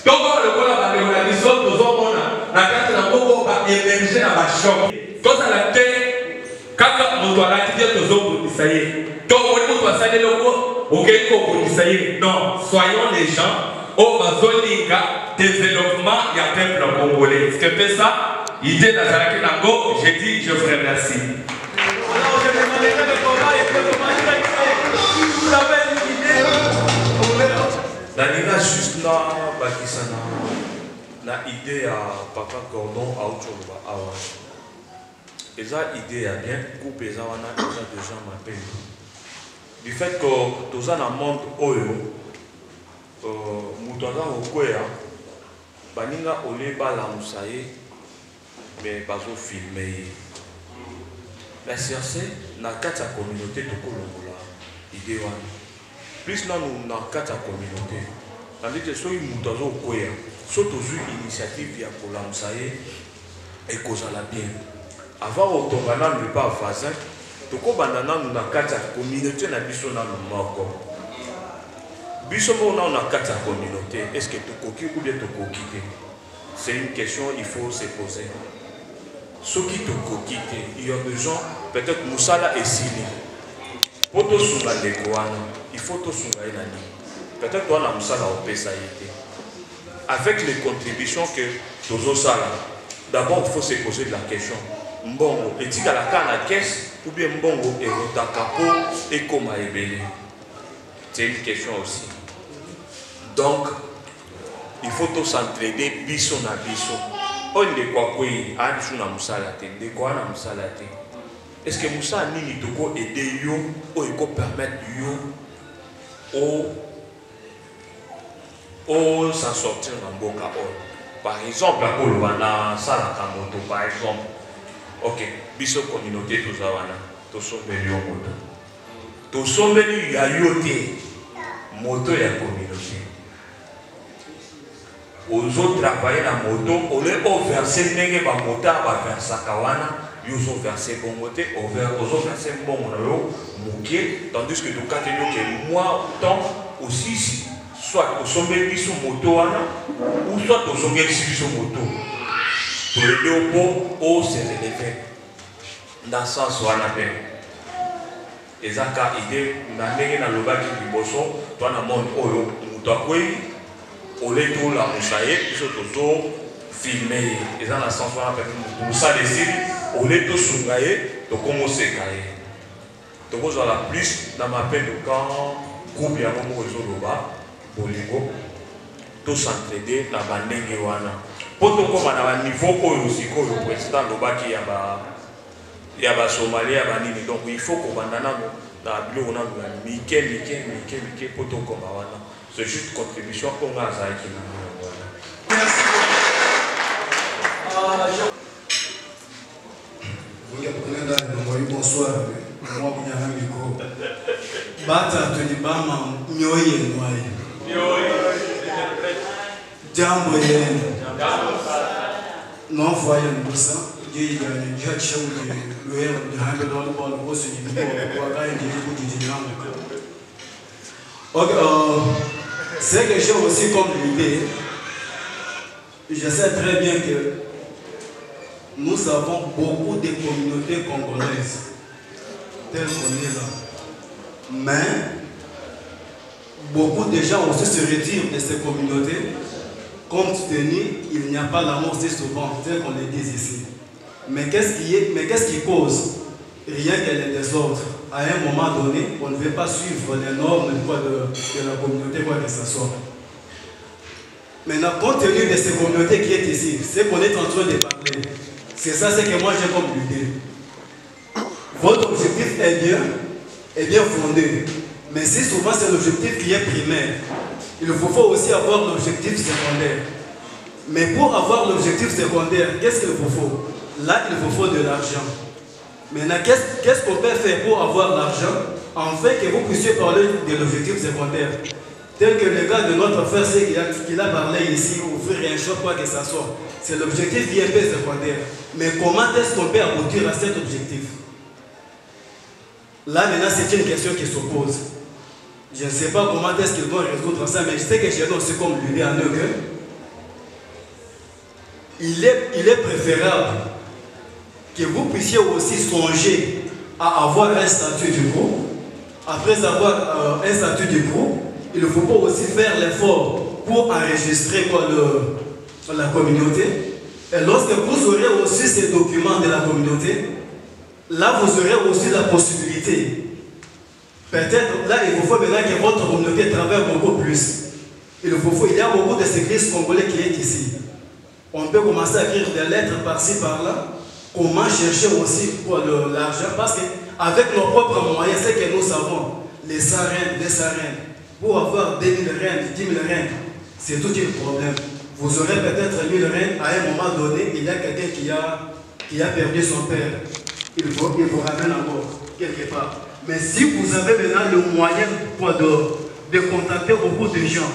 Donc on le rôle à la nous avons la carte de la Congo va émerger dans la chambre. Quand ça la terre, quand on doit la dire aux autres, ça y est. Donc on doit saluer le mot, ok, ça y est. Non, soyons les gens au Mazolinga, développement, il y a peuple congolais. Ce que fait ça, idée dans la Nango, j'ai dit, je vous remercie. Alors je demanderai le combat et le combat vous avez une idée. Naninga juste na bakisana na idée à papa Gordon à Ucholuba awa. Eza idée à bien groupe eza wana eza déjà m'appelle. Du fait que tous en monde oyo mutoza okwea baninga ole bala musaye mais bazo filmer. La CRC na kata communauté tokolongola idée wana. Plus là nous na kata communauté. Tandis que soki mutu azokwea so tozwi initiative ya kolamusa ye ekozala bien. Avant otonga nanu epa voisin tokobanda nanu na kati ya communauté na biso nanu moko. Biso moko nanu na kati ya communauté, est-ce que tokoki ou bien tokoki te? C'est une question il faut se poser. Soki tokoki te, il y a besoin peut-être musala esili. Pour tosunga ndeko wana, il faut tosunga enani. Peut-être toi na musala opesa yete. Avec les contributions que tozo sala, d'abord il faut se poser de la question. Mbongo etika la kana caisse ou bien mbongo et rotakapo et koma ebele. C'est une question aussi. Donc il faut tous s'entraider biso na biso. On ne quoi kwe anju na musala te, de quoi na musala te. Est-ce que Moussa nini toko aider yo ou eko permettre yo au s'en sortir dans boka o. Par exemple, à Kolwana, Sala Kamoto, par exemple. Ok, biso communauté to zawana, to sombeli yo moto. To sombeli ya yote moto ya communauté. Aux autres travailler la moto, on les verser nenge ba moto ba versa kawana. ils ont versé bon côté, ils ont versé bon moqué, tandis que le cas que moi, tant aussi, soit au sommet de son moto, ou soit au sommet de son moto. Pour les deux pots, on s'est relevé. Dans ce sens, on a fait. Et ça, quand il est dans le bas qui est bosso, toi, dans le monde, on est tout là, on s'aille, ils sont tous filmés. Et dans le sens, on a fait pour ça, les îles, on est tous soungayés, donc on s'est caillé. Donc, on a plus dans ma peine de camp, groupe, il y a un moment où ils sont là-bas, Bolingo, tous s'entraider dans la bande. Pour tout comme à un niveau aussi, le président Lobaki il y a Somalie, donc il faut qu'on ait un bureau, on a Mickey, pour tout comme c'est juste une contribution qu'on a à ça. Bonsoir, moi, Bata Tulibama, Nyoye Noye. Jambo yenu. Non voyons nous ça. Dieu il a déjà chaud le héros de Hambe dans le bol aussi du corps pour gagner des coups du diamant. Ok, c'est que j'ai aussi comme l'idée. Je sais très bien que nous avons beaucoup de communautés congolaises telles qu'on est là. Mais beaucoup de gens aussi se retirent de ces communautés. Compte tenu, il n'y a pas l'amour si souvent, tel qu'on le dit ici. Mais qu'est-ce qui cause? Rien que les désordres. À un moment donné, on ne veut pas suivre les normes de la communauté, quoi que ce soit. Maintenant, compte tenu de ces communautés qui est ici, c'est qu'on est en train de parler. C'est ça, c'est que moi j'ai comme l'idée. Votre objectif est bien fondé. Mais si souvent c'est l'objectif qui est primaire, il faut aussi avoir l'objectif secondaire. Mais pour avoir l'objectif secondaire, qu'est-ce qu'il vous faut? Là, il vous faut de l'argent. Maintenant, qu'est-ce qu'on peut faire pour avoir l'argent afin que vous puissiez parler de l'objectif secondaire? Tel que le gars de notre affaire, c'est qu'il a parlé ici, ouvrir un shop, quoi que ce soit. C'est l'objectif qui est peu secondaire. Mais comment est-ce qu'on peut aboutir à cet objectif? Là, maintenant, c'est une question qui se pose. Je ne sais pas comment est-ce qu'ils vont résoudre ça, mais je sais que j'ai aussi comme l'idée en eux que il est préférable que vous puissiez aussi songer à avoir un statut du groupe. Après avoir un statut du groupe, il faut pas aussi faire l'effort pour enregistrer la communauté. Et lorsque vous aurez aussi ces documents de la communauté, là vous aurez aussi la possibilité. Peut-être, là, il vous faut maintenant que votre communauté travaille beaucoup plus. Il y a beaucoup de églises congolais qui est ici. On peut commencer à écrire des lettres par-ci, par-là. Comment chercher aussi pour l'argent? Parce qu'avec nos propres moyens, c'est que nous savons, les sarènes, pour avoir 2000 reines, 10 000 reines, c'est tout un problème. Vous aurez peut-être 1000 reines, à un moment donné, il y a quelqu'un qui a perdu son père. Il vous ramène encore, quelque part. Mais si vous avez maintenant le moyen de contacter beaucoup de gens,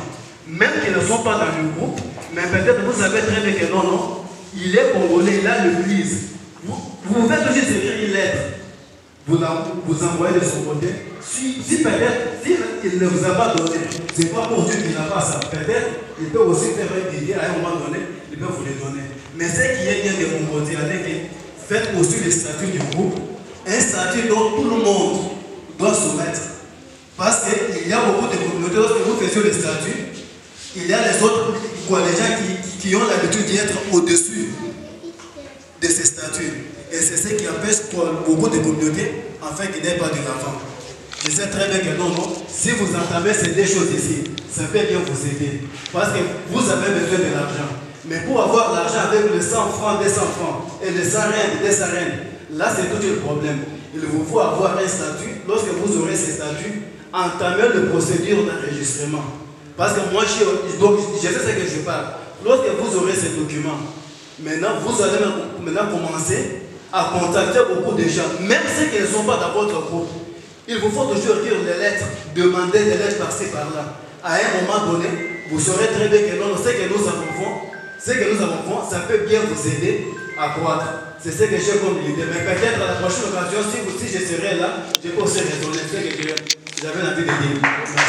même qui ne sont pas dans le groupe, mais peut-être vous savez très bien que non, il est congolais, il a l'église. Vous pouvez toujours écrire une lettre, vous envoyez de son côté. Si peut-être, s'il ne vous a pas donné, ce n'est pas pour Dieu qu'il n'a pas ça. Peut-être, il peut aussi faire un billet à un moment donné, il peut vous le donner. Mais ce qui est bien de mon côté, faites aussi le statut du groupe, un statut dont tout le monde doit soumettre. Parce qu'il y a beaucoup de communautés, lorsque vous faites le statut, il y a les autres, les gens qui ont l'habitude d'être au-dessus de ces statuts. Et c'est ce qui empêche beaucoup de communautés afin qu'il n'y ait pas de l'enfant. Je sais très bien que non, si vous entendez ces deux choses ici, ça peut bien vous aider. Parce que vous avez besoin de l'argent. Mais pour avoir l'argent avec les 100 francs, 200 francs, et les 100 reines, 200 reines, là c'est tout le problème. Il vous faut avoir un statut. Lorsque vous aurez ces statuts, entamez la procédure d'enregistrement. Parce que moi, je sais ce que je parle. Lorsque vous aurez ces documents, maintenant, vous allez commencer à contacter beaucoup de gens, même ceux qui ne sont pas dans votre groupe. Il vous faut toujours écrire des lettres, demander des lettres par-ci, par-là. À un moment donné, vous saurez très bien que non, ce que nous avons fait, ça peut bien vous aider à croître. c'est ce que j'ai comme l'idée. Mais peut-être à la prochaine occasion, si je serai là, je peux aussi raisonner ce que j'avais envie de dire. Merci.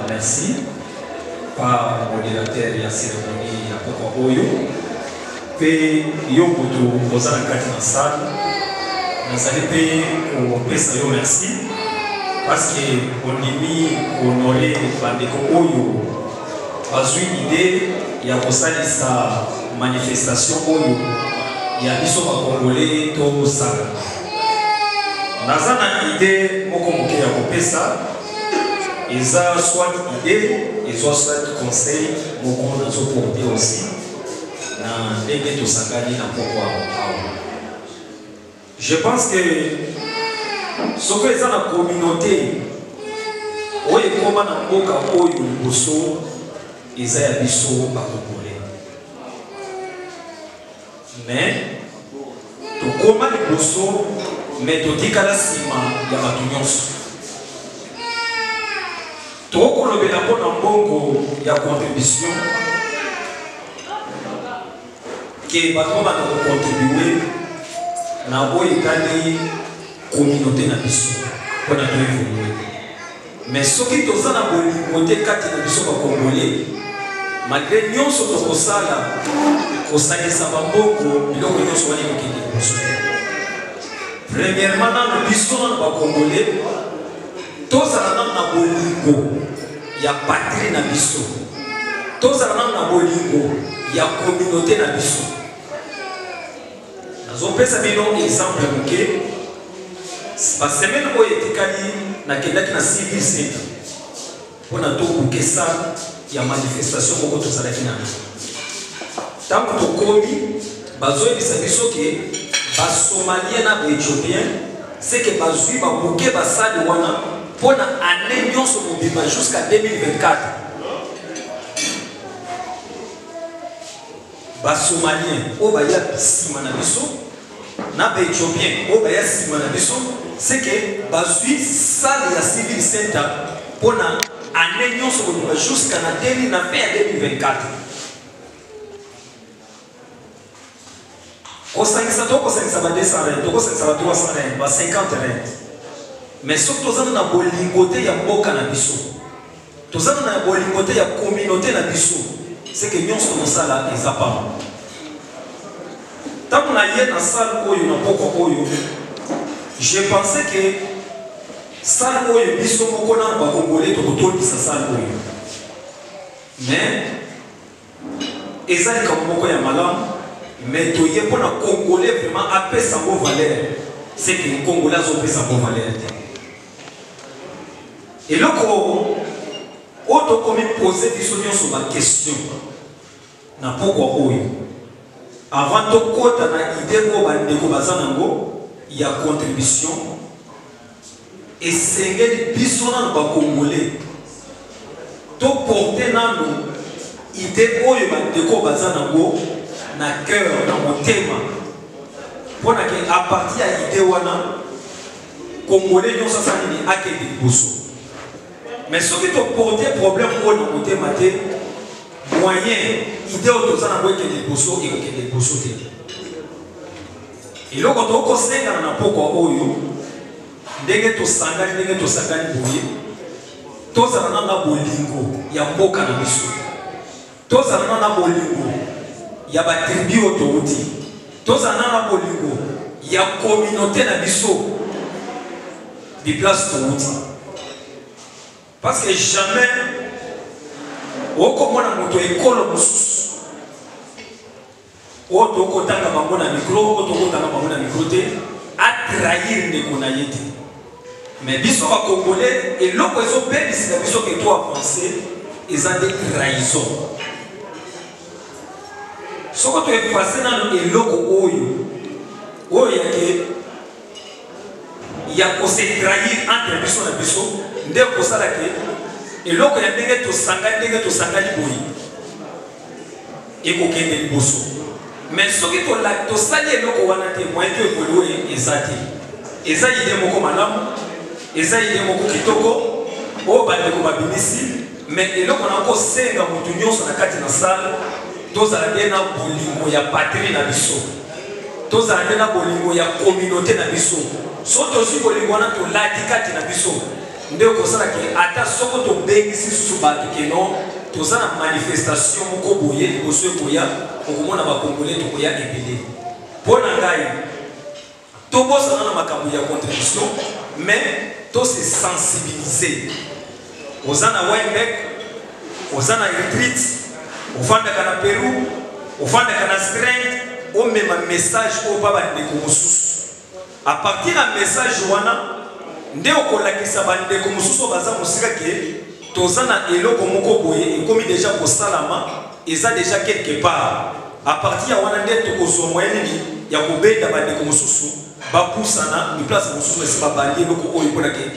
Merci par le modérateur de la cérémonie à Poko Oyo. Et Yokoto, vous avez un salle. Vous allez merci parce qu'on a mis honoré Bandeko Oyo. Parce une idée, il y a sa manifestation Oyo. Il y a des Congolais tout ça. Nazana idée, Mokomoke ya Kopesa. Ils ont soit idée, ils ont soit conseil, beaucoup de choses pour dire aussi. Je pense que ce que les gens dans la communauté, où ils comment dans boka où ils bossent, ils ont biso à Congolais. Mais tu comment les bossent, mais tu dis qu'à la cima, il y a pas de Trop le bénabon en bongo, il y a contribution qui va contribuer na boyekani communauté na biso pour na évoluer. Mais ce qui est dans la communauté kati na biso ba congolais, malgré nyonso to kosala kosalisa bamboko biloko nyonso wali kokende biso. Premièrement na biso na ba congolais tozala na bolingo ya patrie na biso, tozala na bolingo ya communauté na biso. Nazopesa bino exemple muke ba semaine oyo etikali nakendaki na civil center mpona tokokesa ya manifestation moko tozalaki na ntango tokomi bazoyebisa biso ke basomalien na baéthiopien seke bazwi babuke basali wana mpona année nyonso mobima jusqu'à 2024. Basomalien oyo baya nsima na biso na baéthiopien oyo baya nsima na biso seke bazwi sale ya civil center mpona année nyonso mobima jusqu'à na fin ya 2024. Kosangisa tokosangisa ba 200 rent, tokosangisa ba 300 rent, ba 50 rent. Mais ce que nous avons dans la bolingoté, il y a beaucoup de biso. Nous avons dans la bolingoté, il y a communauté na biso. C'est que nous sommes ça là, ils apparent. Tant qu'on a eu dans la salle où il y a beaucoup de je pensais que salle où il y a biso, on a un Congolais, tout le salle où mais ils ont comme beaucoup de malheur. Mais tu y es pour un Congolais vraiment appelé sa bonne valeur. C'est que les Congolais ont appelé sa bonne valeur. Et là, quand on a posé des questions sur ma question, avant de côté il y a contribution et c'est que les Congolais to porter nano idée oyo bandeko bazanango na cœur na motema Pour que à partir de l'idée wana Congolais nous ça ni ake de bosso. Mais ce qui te porter problème au côté maté moyen idée au ça na boye que de bosso et que de bosso te. Et là quand on conseille na poko oyo ndenge to sangani boye to za na bolingo ya mboka na biso. To za na bolingo ya ba tribu autouti. To za na bolingo ya communauté na biso. Des places de route. Parce que jamais, au comment on a moto école moussous, au toko tanga bango na micro, au toko tanga bango na micro à trahir les connayété. Mais biso va congolais et l'autre ils ont bien ici la biso que toi penser, ils ont des trahisons. Ce que tu es passé dans le loco oyo, oyo yake. Il y a qu'on s'est trahi entre biso na biso nde ko sala ke eloko ya ndenge to sangani boyi et ko kende liboso mais soki to la to sali eloko wana te moyen to évoluer ezati eza ide moko malamu eza ide moko kitoko o bande ko babinisi mais eloko na ko senga mutu nyonso na kati na salle tozala bien na bolingo ya patrie na biso tozala bien na bolingo ya communauté na biso. Soto si bolingo wana to ladikati na biso nde ko sala ke ata soko to bengisi susu batu ke non to sana manifestation moko boye liboso ekoya okomona ba congolais to koya ebele pona ngai to bosa na makambo ya contribution mais to se sensibiliser ozana Weinberg ozana retreat ofanda kana Peru ofanda kana strength o mema message o baba ndeko mosusu. À partir d'un message wana nde okolakisa bandeko mosusu baza mosika ke tozana eloko moko boye ekomi déjà ko salama eza déjà quelque part à partir ya wana nde tokozwa moyen nini ya kobenda bandeko mosusu bapusana mi place mosusu esi babandi eloko oyo mpona ke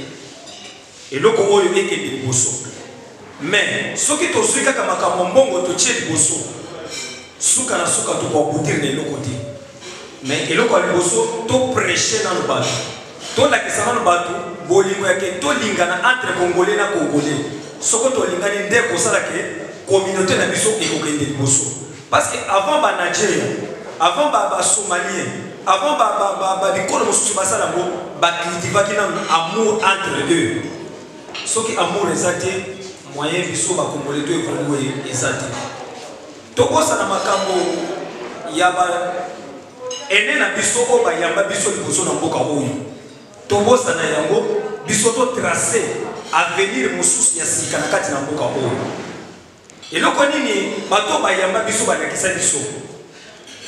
eloko oyo ekende liboso mais soki tozwi kaka makambo mbongo totie liboso suka na suka tokoaboutir na eloko te. Mais eloko ya liboso to prêcher dans le bateau to lakisa na bateau bolingo yake to lingana entre congolais na congolais soko to lingani nde ko sala ke communauté na biso ekokende liboso parce que avant ba Nigeria avant ba Somalien avant ba bikolo mosusu basala ngo ba cultivaki na amour entre eux soki amour ezate moyen biso ba congolais to évoluer ezate to kosa na makambo ya ba ene na biso o ba yamba biso liboso na mboka oyo tobosa na yango biso to tracer avenir mosusu ya sika na kati na mboka oyo eloko nini bato ba yamba biso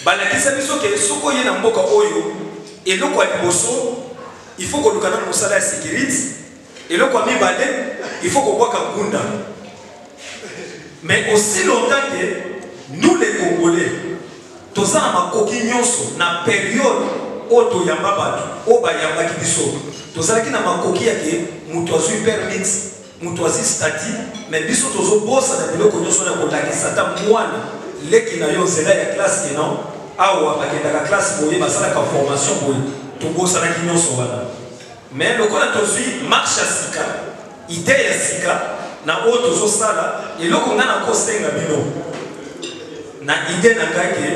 balakisa biso ke soko ye na mboka oyo eloko ya liboso il faut ko lukana na mosala ya sécurité eloko ya mibale il faut ko bwaka ngunda mais aussi longtemps que nous les Congolais tozana makoki nyonso na période oto yamba batu o ba yamba ki biso tozalaki na makoki yake mutu azwi permit mutu azwi statut mais biso tozo bosa na biloko nyonso na kolakisa ta mwana leki na yo zela ya classe ke non awa bakendaka classe boye basalaka formation boye tobosanaki nyonso wana mais lokola tozwi marche ya sika ide ya sika na oyo tozosala eloko nga na kosenga bino na ide na ngai ke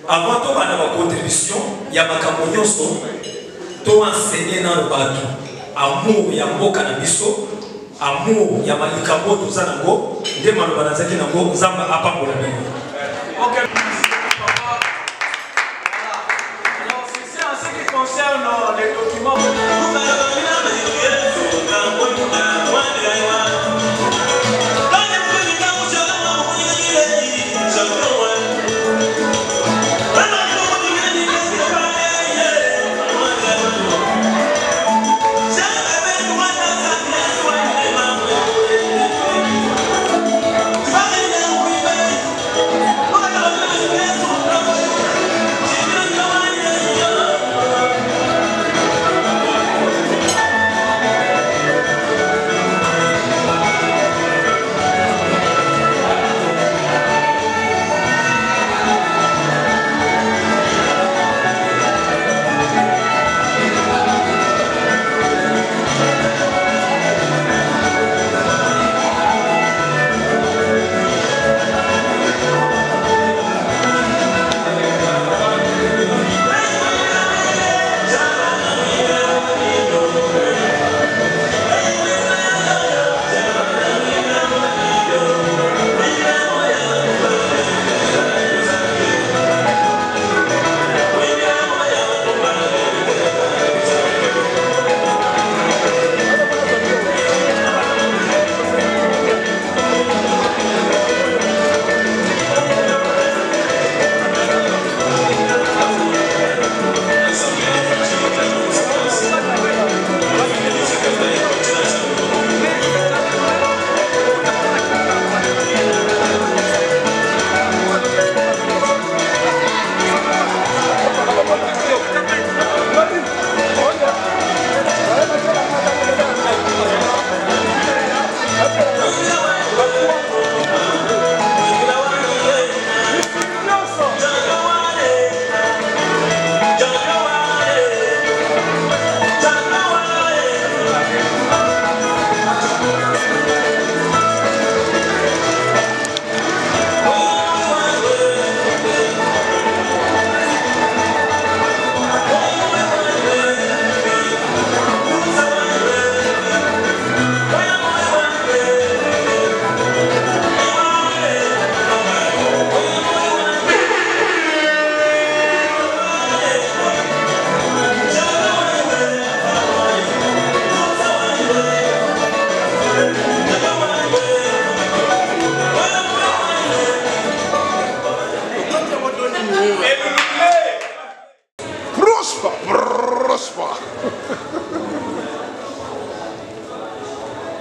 avant tobanda bacontribution ya makambo nyonso toenseigner na bato amour ya mboka na biso amour ya malikambo toza nango nde maloba nazaki nango nzambe apambola bino. Alors c'est en ce qui concerne les documents.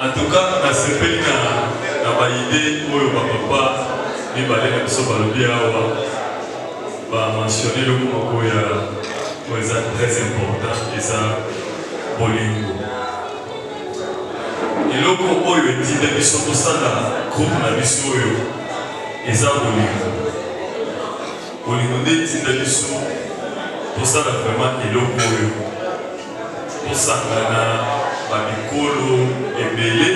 En tout cas, na sepeli na ba idée oyo ba papa ni ba lena biso ba lobi awa ba mentionner le moko ya ça très important et ça bolingo. Et loko oyo etinde biso tosala groupe na biso oyo eza bolingo. Bolingo nde etinde biso tosala vraiment eloko oyo tosangana bamikolo ebele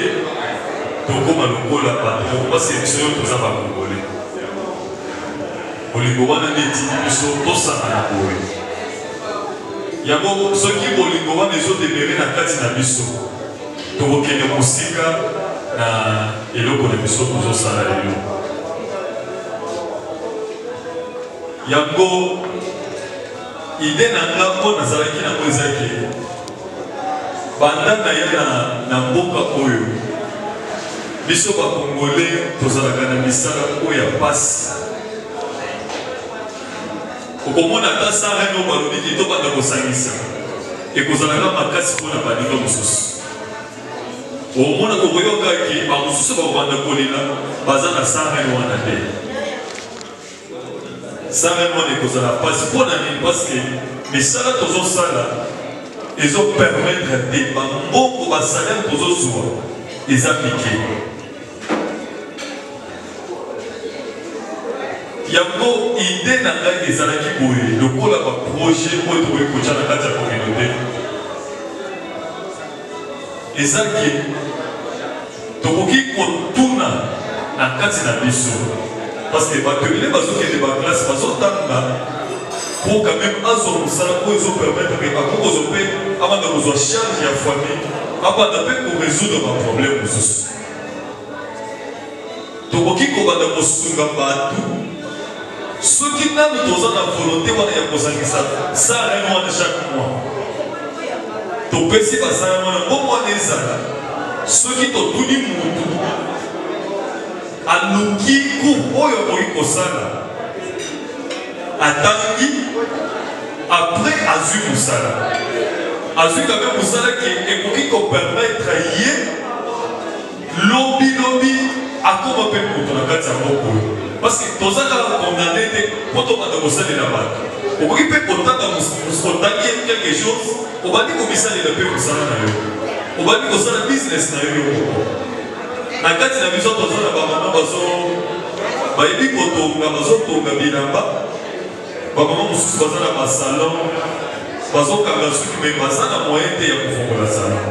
tokoma lokola patron parce que biso oyo toza bakongole. Bolingo wana nde etindi biso tosangana boye. Yango soki bolingo wana ezodemere na kati na biso tokokende mosika na eloko na biso tozosala lelo. Yango ide na nga mpo nazalaki nango ezaki banda na ye na mboka oyo biso bakongole tozalaka na misala oyo ya pasi. Okomona ata sareno balobi ki tobanda kosangisa ekozalaka makasi mpona baninga mosusu. Omona kokoyokaki bamosusu bakobanda kolela baza na sareno wana te. Sareno wana ekozala mpasi mpona nini? Parceke misala tozosala ezopermettre te bambongo basalere tozozwa eza mike. Yango ide na ngai ezalaki boye lokola baprojet oyo tokoki kotya na kati ya communauté ezaki tokoki kotuna na kati na biso parce que bato ebele bazokende baklasse bazotanga mpo quand même azwa mosala oyo ezopermettre akokozwa mpe abanda kozwa charge ya famille abanda mpe korésoudre baproblème mosusu. Tokoki kobanda kosunga bato soki nanu toza na volonté wana ya kozangisa sarene wana chaque mois topesi basarene wana mbomo wana ezala soki totuni mutu aluki cour oyo akoki kosala atangi après azwi mosala azwi kame mosala ekoki kopermettre ye lobi akoma mpe moto na kati ya moko oyo parce que toza kaka condamné te mpo tobanda kosalela bato okoki mpe kotangi quelque chose obandi komisalela mpe mosala na yo obandi kosala business na yo moko na kati na biso toza na bamama bayebi kotonga bazotonga bilamba bamama mosusu baza na basalon bazokanga suki me baza na moyen te ya kofongola salon.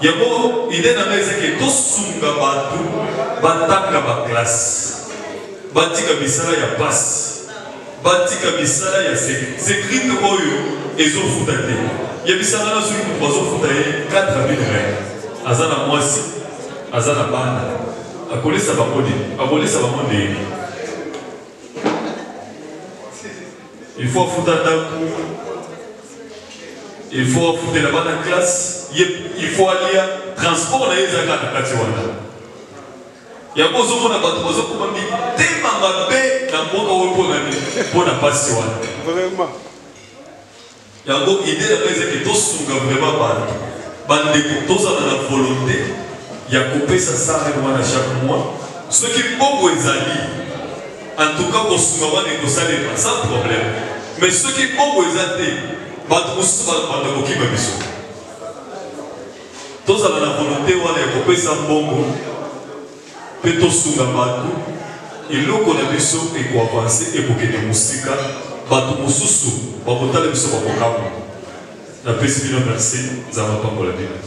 Yango ide na nga ezaki tosunga bato batanga baklasse batika misala ya pasi batika misala ya sekrite oyo ezofuta te yebisanga na soki moto azofuta ye 4000 rene aza na mwasi aza na bana akolesa bango ndeni il faut afuta ndako il faut afutela bana classe il faut aller transport na ezaka na kati wana yango ozomona bato bazokoma mitema mabe na mboka oyo mpona pasi wana vraiment. Yango ide na ezaki tosunga vraiment bato bandeko tozala na volonté ya kopesa sarene wana chaque mois soki mbongo ezali en tout cas kosunga wana ekosalema sans problème mais soki mbongo eza te bato mosusu banda kokima biso tozala na volonté wana ya kopesa mbongo mpe tosunga bato eloko na biso ekoavanse ekokende mosika bato mosusu bakotala biso bakokama napesi bino merci nzambe apambola bino.